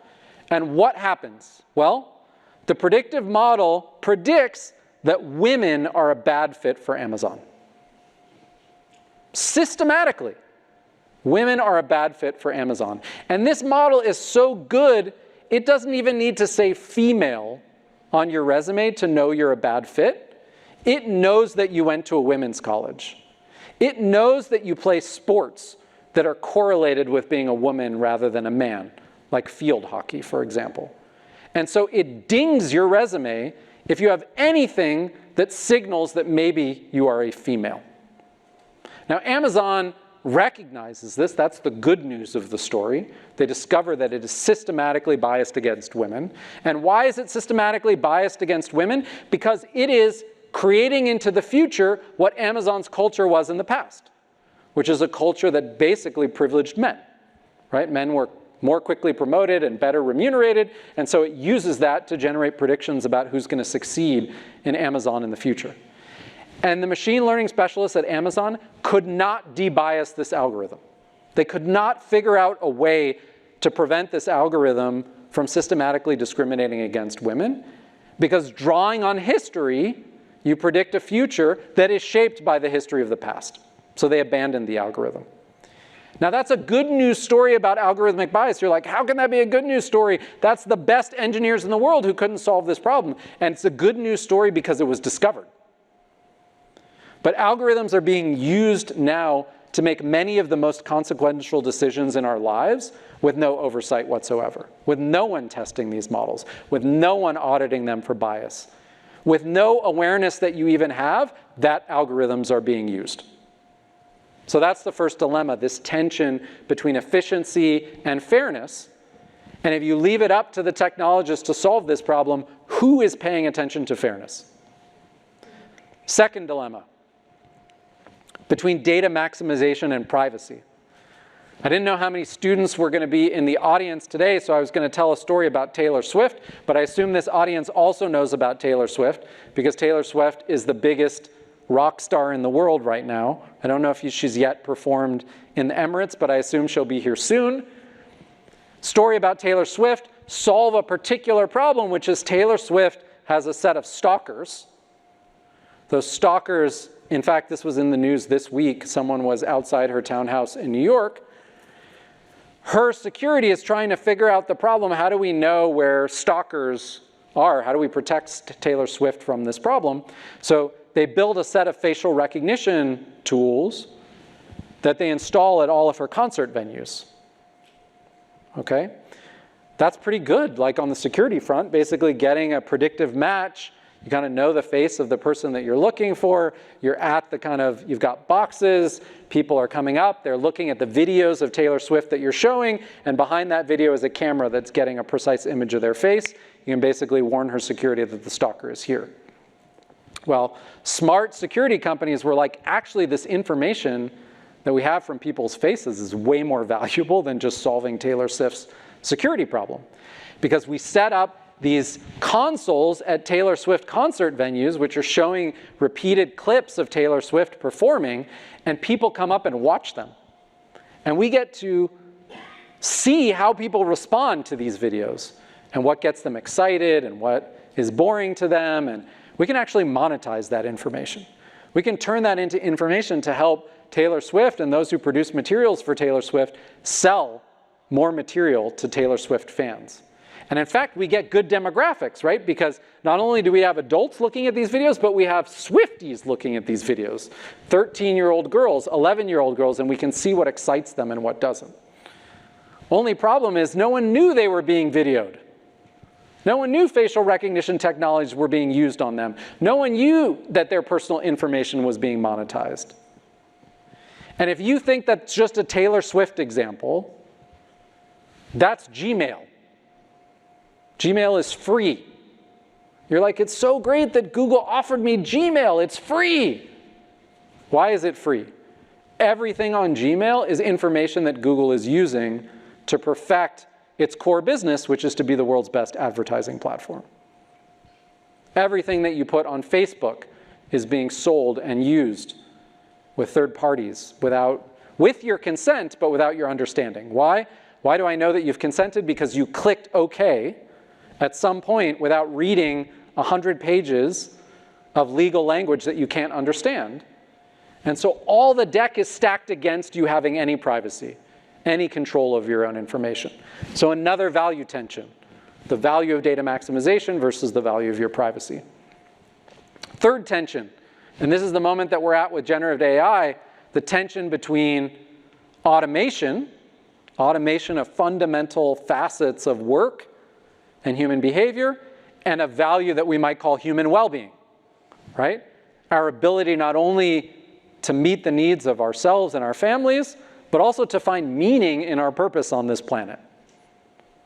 and what happens? Well, the predictive model predicts that women are a bad fit for Amazon. Systematically, women are a bad fit for Amazon. And this model is so good, it doesn't even need to say female on your resume to know you're a bad fit. It knows that you went to a women's college. It knows that you play sports that are correlated with being a woman rather than a man, like field hockey, for example. And so it dings your resume if you have anything that signals that maybe you are a female. Now, Amazon recognizes this. That's the good news of the story. They discover that it is systematically biased against women. And why is it systematically biased against women? Because it is creating into the future what Amazon's culture was in the past, which is a culture that basically privileged men, right? Men were more quickly promoted and better remunerated, and so it uses that to generate predictions about who's going to succeed in Amazon in the future. And the machine learning specialists at Amazon could not debias this algorithm. They could not figure out a way to prevent this algorithm from systematically discriminating against women, because drawing on history, you predict a future that is shaped by the history of the past. So they abandoned the algorithm. Now that's a good news story about algorithmic bias. You're like, how can that be a good news story? That's the best engineers in the world who couldn't solve this problem. And it's a good news story because it was discovered. But algorithms are being used now to make many of the most consequential decisions in our lives with no oversight whatsoever, with no one testing these models, with no one auditing them for bias, with no awareness that you even have that algorithms are being used. So that's the first dilemma, this tension between efficiency and fairness. And if you leave it up to the technologists to solve this problem, who is paying attention to fairness? Second dilemma, between data maximization and privacy. I didn't know how many students were going to be in the audience today, so I was going to tell a story about Taylor Swift, but I assume this audience also knows about Taylor Swift, because Taylor Swift is the biggest rock star in the world right now. I don't know if she's yet performed in the Emirates, but I assume she'll be here soon. Story about Taylor Swift, solve a particular problem, which is Taylor Swift has a set of stalkers. Those stalkers, in fact, this was in the news this week. Someone was outside her townhouse in New York. Her security is trying to figure out the problem. How do we know where stalkers are? How do we protect Taylor Swift from this problem? So they build a set of facial recognition tools that they install at all of her concert venues. Okay? That's pretty good, like on the security front, basically getting a predictive match. You kind of know the face of the person that you're looking for. You're at the kind of, you've got boxes, people are coming up, they're looking at the videos of Taylor Swift that you're showing, and behind that video is a camera that's getting a precise image of their face. You can basically warn her security that the stalker is here. Well, smart security companies were like, actually this information that we have from people's faces is way more valuable than just solving Taylor Swift's security problem. Because we set up these consoles at Taylor Swift concert venues, which are showing repeated clips of Taylor Swift performing, and people come up and watch them. And we get to see how people respond to these videos and what gets them excited and what is boring to them, and we can actually monetize that information. We can turn that into information to help Taylor Swift and those who produce materials for Taylor Swift sell more material to Taylor Swift fans. And in fact, we get good demographics, right? Because not only do we have adults looking at these videos, but we have Swifties looking at these videos. 13-year-old girls, 11-year-old girls, and we can see what excites them and what doesn't. Only problem is no one knew they were being videoed. No one knew facial recognition technologies were being used on them. No one knew that their personal information was being monetized. And if you think that's just a Taylor Swift example, that's Gmail. Gmail is free. You're like, it's so great that Google offered me Gmail. It's free. Why is it free? Everything on Gmail is information that Google is using to perfect its core business, which is to be the world's best advertising platform. Everything that you put on Facebook is being sold and used with third parties with your consent, but without your understanding. Why? Why do I know that you've consented? Because you clicked OK at some point without reading 100 pages of legal language that you can't understand. And so all the deck is stacked against you having any privacy, any control of your own information. So another value tension, the value of data maximization versus the value of your privacy. Third tension, and this is the moment that we're at with generative AI, the tension between automation of fundamental facets of work and human behavior, and a value that we might call human well-being, right? Our ability not only to meet the needs of ourselves and our families, but also to find meaning in our purpose on this planet,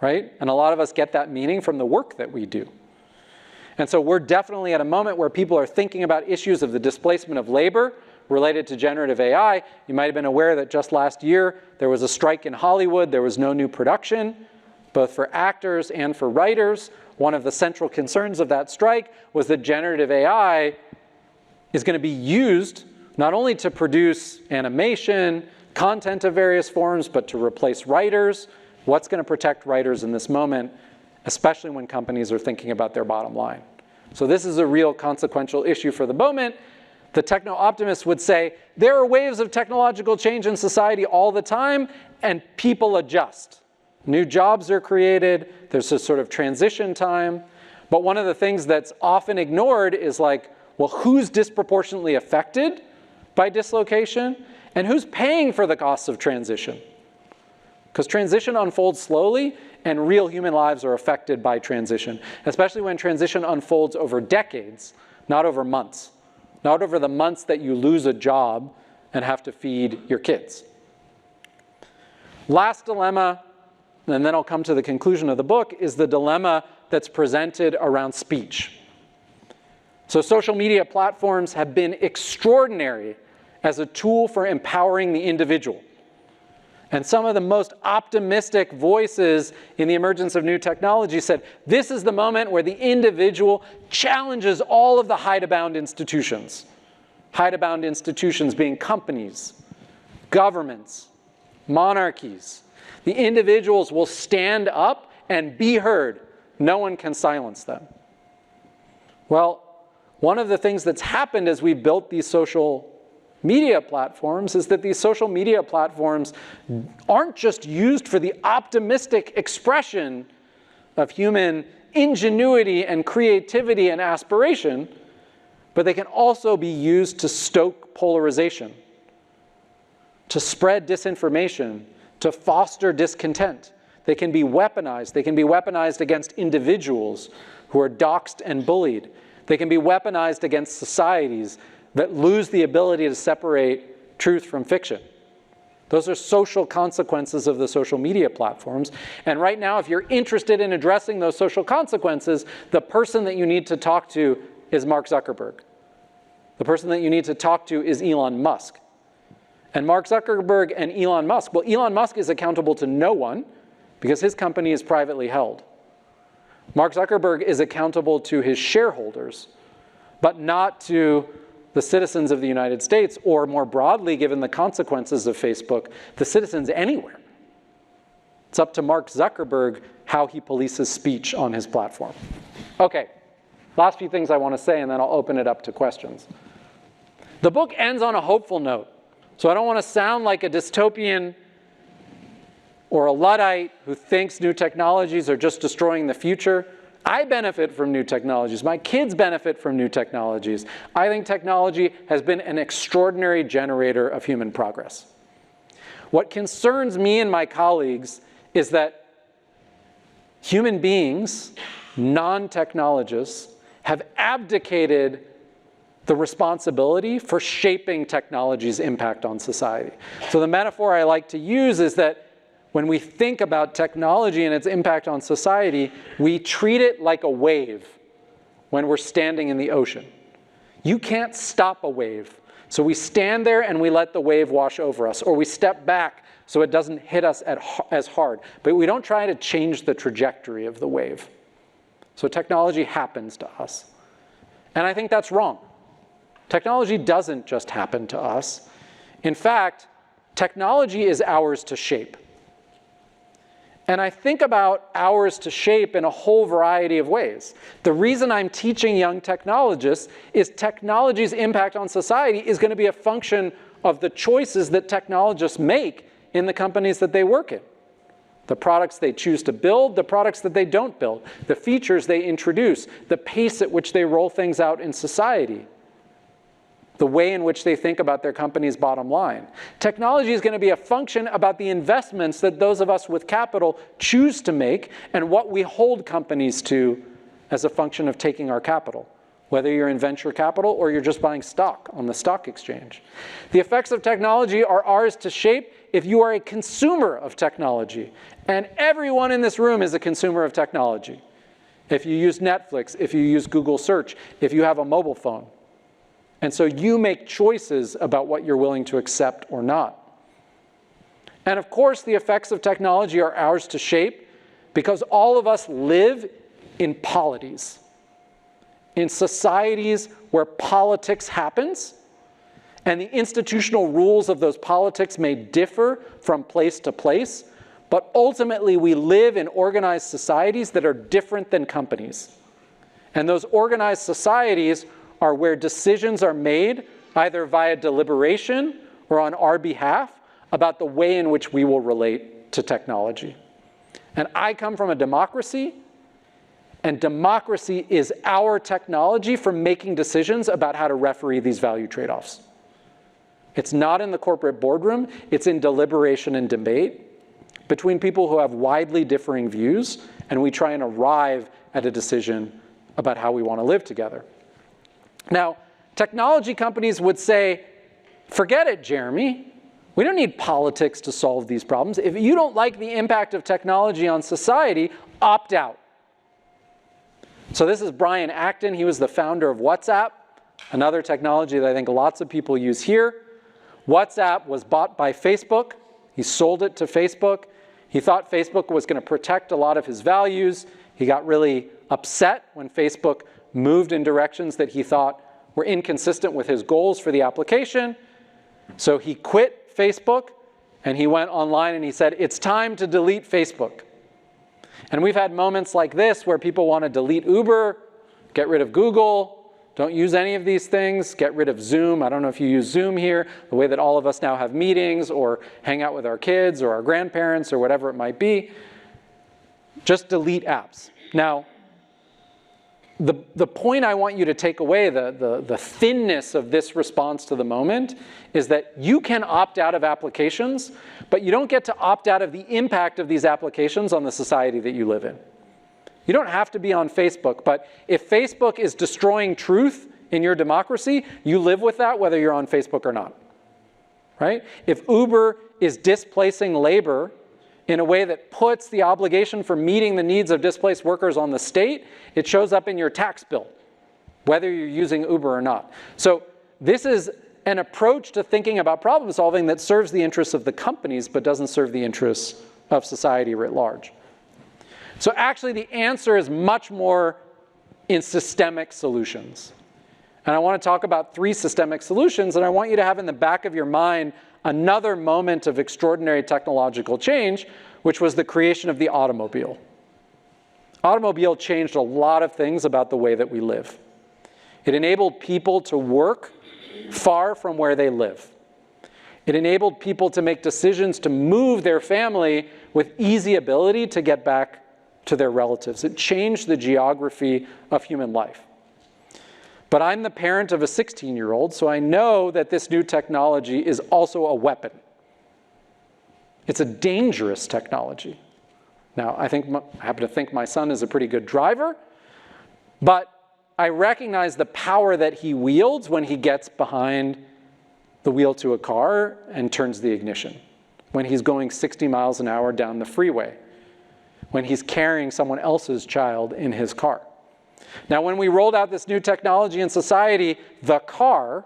right? And a lot of us get that meaning from the work that we do. And so we're definitely at a moment where people are thinking about issues of the displacement of labor related to generative AI. You might have been aware that just last year, there was a strike in Hollywood. There was no new production, both for actors and for writers. One of the central concerns of that strike was that generative AI is going to be used not only to produce animation, content of various forms, but to replace writers. What's going to protect writers in this moment, especially when companies are thinking about their bottom line? So this is a real consequential issue for the moment. The techno-optimists would say, there are waves of technological change in society all the time, and people adjust. New jobs are created, there's a sort of transition time. But one of the things that's often ignored is like, well, who's disproportionately affected by dislocation? And who's paying for the costs of transition? Because transition unfolds slowly, and real human lives are affected by transition, especially when transition unfolds over decades, not over months. Not over the months that you lose a job and have to feed your kids. Last dilemma, and then I'll come to the conclusion of the book, is the dilemma that's presented around speech. So social media platforms have been extraordinary as a tool for empowering the individual. And some of the most optimistic voices in the emergence of new technology said, this is the moment where the individual challenges all of the hidebound institutions. Hidebound institutions being companies, governments, monarchies. The individuals will stand up and be heard. No one can silence them. Well, one of the things that's happened as we built these social media platforms is that these social media platforms aren't just used for the optimistic expression of human ingenuity and creativity and aspiration, but they can also be used to stoke polarization, to spread disinformation, to foster discontent. They can be weaponized. They can be weaponized against individuals who are doxxed and bullied. They can be weaponized against societies that lose the ability to separate truth from fiction. Those are social consequences of the social media platforms. And right now, if you're interested in addressing those social consequences, the person that you need to talk to is Mark Zuckerberg. The person that you need to talk to is Elon Musk. And Mark Zuckerberg and Elon Musk, well, Elon Musk is accountable to no one because his company is privately held. Mark Zuckerberg is accountable to his shareholders, but not to the citizens of the United States, or more broadly, given the consequences of Facebook, the citizens anywhere. It's up to Mark Zuckerberg how he polices speech on his platform. Okay, last few things I want to say, and then I'll open it up to questions. The book ends on a hopeful note, so I don't want to sound like a dystopian or a Luddite who thinks new technologies are just destroying the future. I benefit from new technologies. My kids benefit from new technologies. I think technology has been an extraordinary generator of human progress. What concerns me and my colleagues is that human beings, non-technologists, have abdicated the responsibility for shaping technology's impact on society. So the metaphor I like to use is that when we think about technology and its impact on society, we treat it like a wave when we're standing in the ocean. You can't stop a wave. So we stand there and we let the wave wash over us, or we step back so it doesn't hit us as hard. But we don't try to change the trajectory of the wave. So technology happens to us. And I think that's wrong. Technology doesn't just happen to us. In fact, technology is ours to shape. And I think about ours to shape in a whole variety of ways. The reason I'm teaching young technologists is technology's impact on society is going to be a function of the choices that technologists make in the companies that they work in. The products they choose to build, the products that they don't build, the features they introduce, the pace at which they roll things out in society, the way in which they think about their company's bottom line. Technology is going to be a function about the investments that those of us with capital choose to make and what we hold companies to as a function of taking our capital, whether you're in venture capital or you're just buying stock on the stock exchange. The effects of technology are ours to shape if you are a consumer of technology. And everyone in this room is a consumer of technology. If you use Netflix, if you use Google Search, if you have a mobile phone. And so you make choices about what you're willing to accept or not. And of course, the effects of technology are ours to shape because all of us live in polities, in societies where politics happens, and the institutional rules of those politics may differ from place to place, but ultimately we live in organized societies that are different than companies. And those organized societies are where decisions are made either via deliberation or on our behalf about the way in which we will relate to technology. And I come from a democracy, and democracy is our technology for making decisions about how to referee these value trade-offs. It's not in the corporate boardroom, it's in deliberation and debate between people who have widely differing views, and we try and arrive at a decision about how we want to live together. Now, technology companies would say, forget it, Jeremy. We don't need politics to solve these problems. If you don't like the impact of technology on society, opt out. So this is Brian Acton. He was the founder of WhatsApp, another technology that I think lots of people use here. WhatsApp was bought by Facebook He sold it to Facebook. He thought Facebook was going to protect a lot of his values. He got really upset when Facebook moved in directions that he thought were inconsistent with his goals for the application. So he quit Facebook, and he went online and he said, it's time to delete Facebook. And we've had moments like this where people want to delete Uber, get rid of Google, don't use any of these things, get rid of Zoom. I don't know if you use Zoom here, the way that all of us now have meetings or hang out with our kids or our grandparents or whatever it might be. Just delete apps. Now, the point I want you to take away, the thinness of this response to the moment, is that you can opt out of applications, but you don't get to opt out of the impact of these applications on the society that you live in. You don't have to be on Facebook, but if Facebook is destroying truth in your democracy, you live with that whether you're on Facebook or not, right? If Uber is displacing labor in a way that puts the obligation for meeting the needs of displaced workers on the state, it shows up in your tax bill, whether you're using Uber or not. So this is an approach to thinking about problem solving that serves the interests of the companies but doesn't serve the interests of society writ large. So actually the answer is much more in systemic solutions. And I want to talk about 3 systemic solutions, and I want you to have in the back of your mind another moment of extraordinary technological change, which was the creation of the automobile. Automobile changed a lot of things about the way that we live. It enabled people to work far from where they live. It enabled people to make decisions to move their family with easy ability to get back to their relatives. It changed the geography of human life. But I'm the parent of a 16-year-old, so I know that this new technology is also a weapon. It's a dangerous technology. Now, I happen to think my son is a pretty good driver, but I recognize the power that he wields when he gets behind the wheel to a car and turns the ignition, when he's going 60 miles an hour down the freeway, when he's carrying someone else's child in his car. Now, when we rolled out this new technology in society, the car,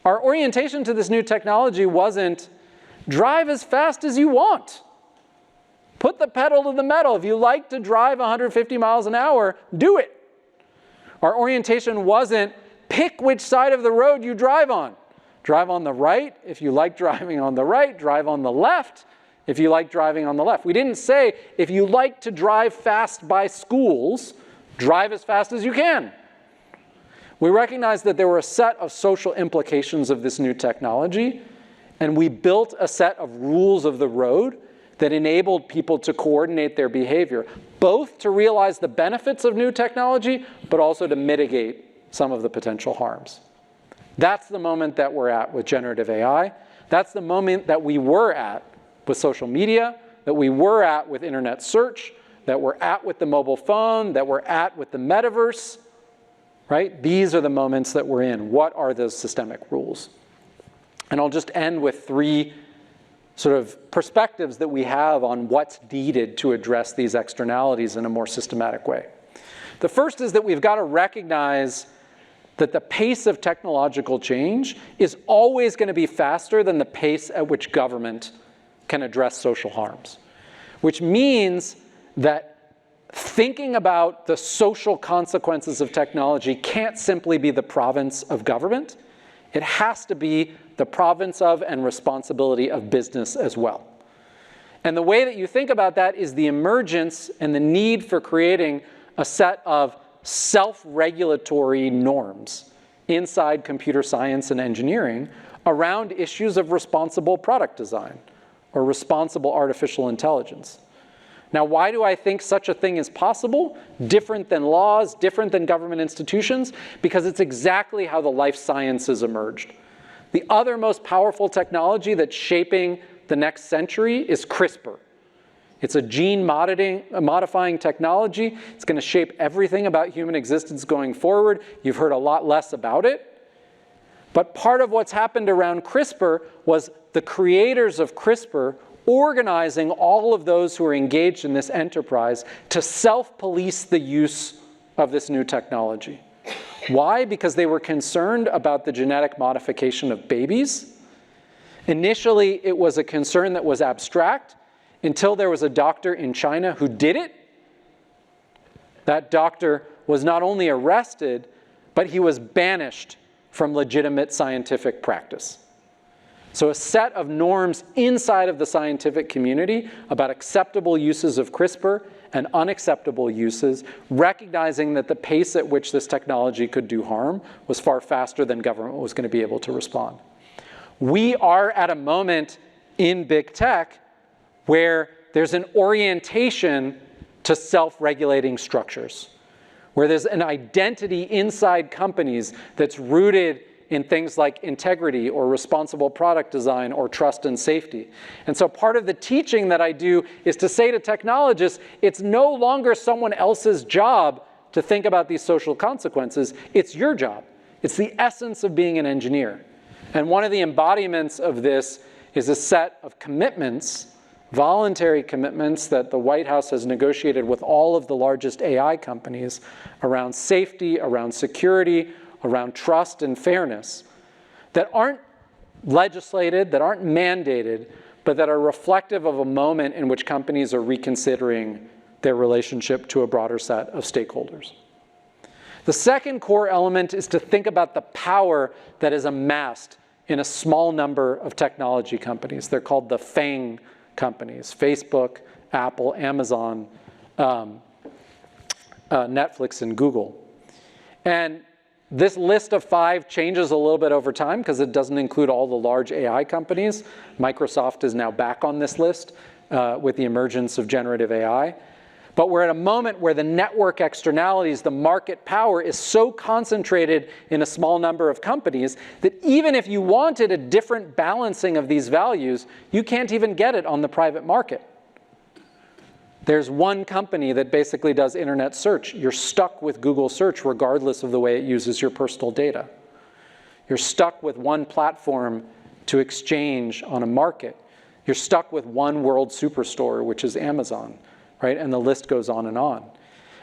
our orientation to this new technology wasn't drive as fast as you want. Put the pedal to the metal. If you like to drive 150 miles an hour, do it. Our orientation wasn't pick which side of the road you drive on. Drive on the right. If you like driving on the right, drive on the left. If you like driving on the left. We didn't say, if you like to drive fast by schools, drive as fast as you can. We recognized that there were a set of social implications of this new technology, and we built a set of rules of the road that enabled people to coordinate their behavior, both to realize the benefits of new technology, but also to mitigate some of the potential harms. That's the moment that we're at with generative AI. That's the moment that we were at with social media, that we were at with internet search, that we're at with the mobile phone, that we're at with the metaverse, right? These are the moments that we're in. What are those systemic rules? And I'll just end with 3 sort of perspectives that we have on what's needed to address these externalities in a more systematic way. The first is that we've got to recognize that the pace of technological change is always going to be faster than the pace at which government can address social harms, which means that thinking about the social consequences of technology can't simply be the province of government. It has to be the province of and responsibility of business as well. And the way that you think about that is the emergence and the need for creating a set of self-regulatory norms inside computer science and engineering around issues of responsible product design or responsible artificial intelligence. Now, why do I think such a thing is possible? Different than laws, different than government institutions, because it's exactly how the life sciences emerged. The other most powerful technology that's shaping the next century is CRISPR. It's a gene modifying technology. It's going to shape everything about human existence going forward. You've heard a lot less about it. But part of what's happened around CRISPR was the creators of CRISPR organizing all of those who are engaged in this enterprise to self-police the use of this new technology. Why? Because they were concerned about the genetic modification of babies, Initially, it was a concern that was abstract until there was a doctor in China who did it. That doctor was not only arrested, but he was banished from legitimate scientific practice. So a set of norms inside of the scientific community about acceptable uses of CRISPR and unacceptable uses, recognizing that the pace at which this technology could do harm was far faster than government was going to be able to respond. We are at a moment in big tech where there's an orientation to self-regulating structures, where there's an identity inside companies that's rooted in things like integrity or responsible product design or trust and safety. And so part of the teaching that I do is to say to technologists, it's no longer someone else's job to think about these social consequences. It's your job. It's the essence of being an engineer. And one of the embodiments of this is a set of commitments, voluntary commitments that the White House has negotiated with all of the largest AI companies around safety, around security, around trust and fairness, that aren't legislated, that aren't mandated, but that are reflective of a moment in which companies are reconsidering their relationship to a broader set of stakeholders. The second core element is to think about the power that is amassed in a small number of technology companies. They're called the FANG companies: Facebook, Apple, Amazon, Netflix, and Google. And this list of 5 changes a little bit over time because it doesn't include all the large AI companies. Microsoft is now back on this list with the emergence of generative AI. But we're at a moment where the network externalities, the market power, is so concentrated in a small number of companies that even if you wanted a different balancing of these values, you can't even get it on the private market. There's one company that basically does internet search. You're stuck with Google search regardless of the way it uses your personal data. You're stuck with one platform to exchange on a market. You're stuck with one world superstore, which is Amazon, right? And the list goes on and on.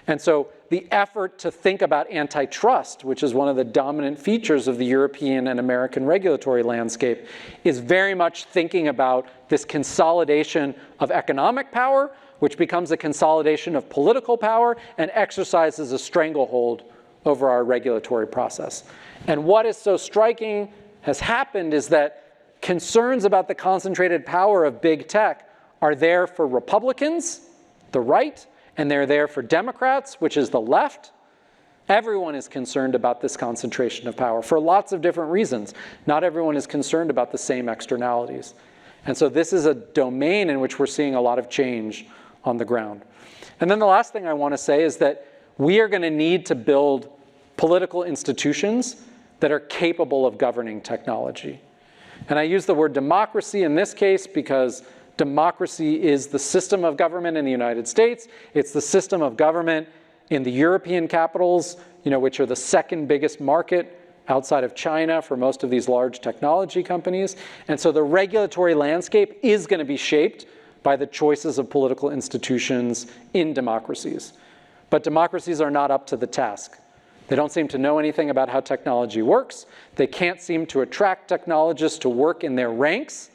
And so the effort to think about antitrust, which is one of the dominant features of the European and American regulatory landscape, is very much thinking about this consolidation of economic power, which becomes a consolidation of political power and exercises a stranglehold over our regulatory process. And what is so striking has happened is that concerns about the concentrated power of big tech are there for Republicans, the right, and they're there for Democrats, which is the left. Everyone is concerned about this concentration of power for lots of different reasons. Not everyone is concerned about the same externalities. And so this is a domain in which we're seeing a lot of change on the ground. And then the last thing I want to say is that we are going to need to build political institutions that are capable of governing technology. And I use the word democracy in this case because democracy is the system of government in the United States. It's the system of government in the European capitals, which are the second biggest market outside of China for most of these large technology companies. And so the regulatory landscape is going to be shaped by the choices of political institutions in democracies. But democracies are not up to the task. They don't seem to know anything about how technology works. They can't seem to attract technologists to work in their ranks.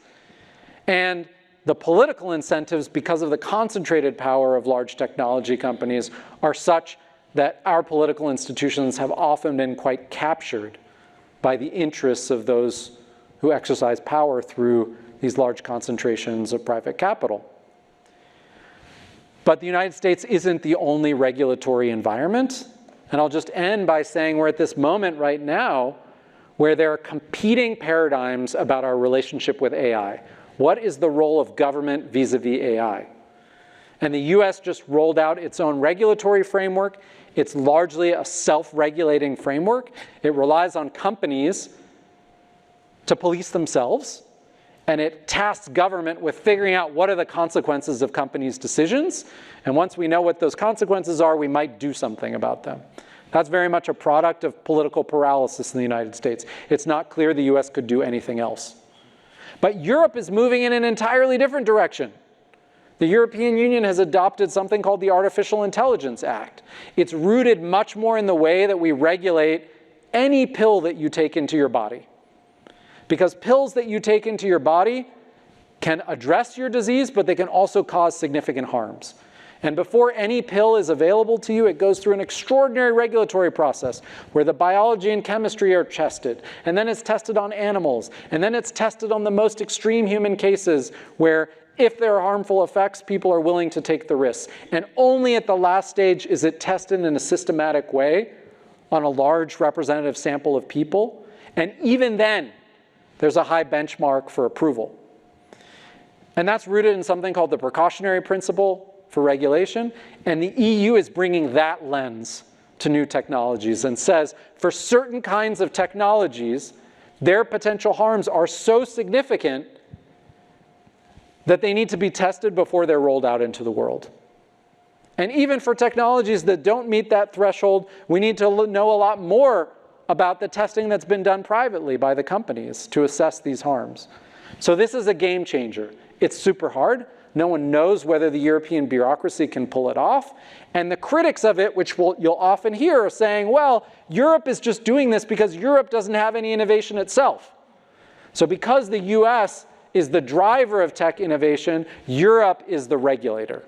And the political incentives, because of the concentrated power of large technology companies, are such that our political institutions have often been quite captured by the interests of those who exercise power through these large concentrations of private capital. But the United States isn't the only regulatory environment. And I'll just end by saying we're at this moment right now where there are competing paradigms about our relationship with AI. What is the role of government vis-a-vis AI? And the US just rolled out its own regulatory framework. It's largely a self-regulating framework. It relies on companies to police themselves. And it tasks government with figuring out what are the consequences of companies' decisions. And once we know what those consequences are, we might do something about them. That's very much a product of political paralysis in the United States. It's not clear the US could do anything else. But Europe is moving in an entirely different direction. The European Union has adopted something called the Artificial Intelligence Act. It's rooted much more in the way that we regulate any pill that you take into your body. Because pills that you take into your body can address your disease, but they can also cause significant harms. And before any pill is available to you, it goes through an extraordinary regulatory process where the biology and chemistry are tested, and then it's tested on animals, and then it's tested on the most extreme human cases where if there are harmful effects, people are willing to take the risks. And only at the last stage is it tested in a systematic way on a large representative sample of people. And even then, there's a high benchmark for approval. And that's rooted in something called the precautionary principle for regulation. And the EU is bringing that lens to new technologies and says, for certain kinds of technologies, their potential harms are so significant that they need to be tested before they're rolled out into the world. And even for technologies that don't meet that threshold, we need to know a lot more about the testing that's been done privately by the companies to assess these harms. So this is a game changer. It's super hard. No one knows whether the European bureaucracy can pull it off. And the critics of it, which you'll often hear, are saying, well, Europe is just doing this because Europe doesn't have any innovation itself. So because the US is the driver of tech innovation, Europe is the regulator.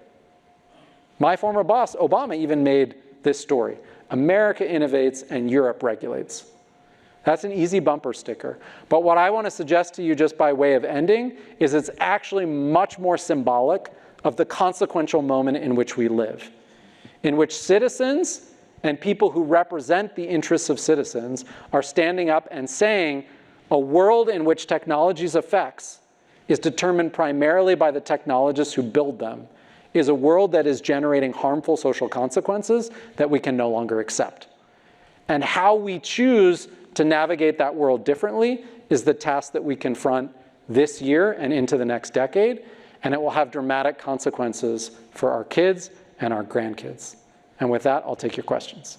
My former boss, Obama, even made this story. America innovates and Europe regulates. That's an easy bumper sticker. But what I want to suggest to you just by way of ending is it's actually much more symbolic of the consequential moment in which we live, in which citizens and people who represent the interests of citizens are standing up and saying a world in which technology's effects is determined primarily by the technologists who build them is a world that is generating harmful social consequences that we can no longer accept. And how we choose to navigate that world differently is the task that we confront this year and into the next decade, and it will have dramatic consequences for our kids and our grandkids. And with that, I'll take your questions.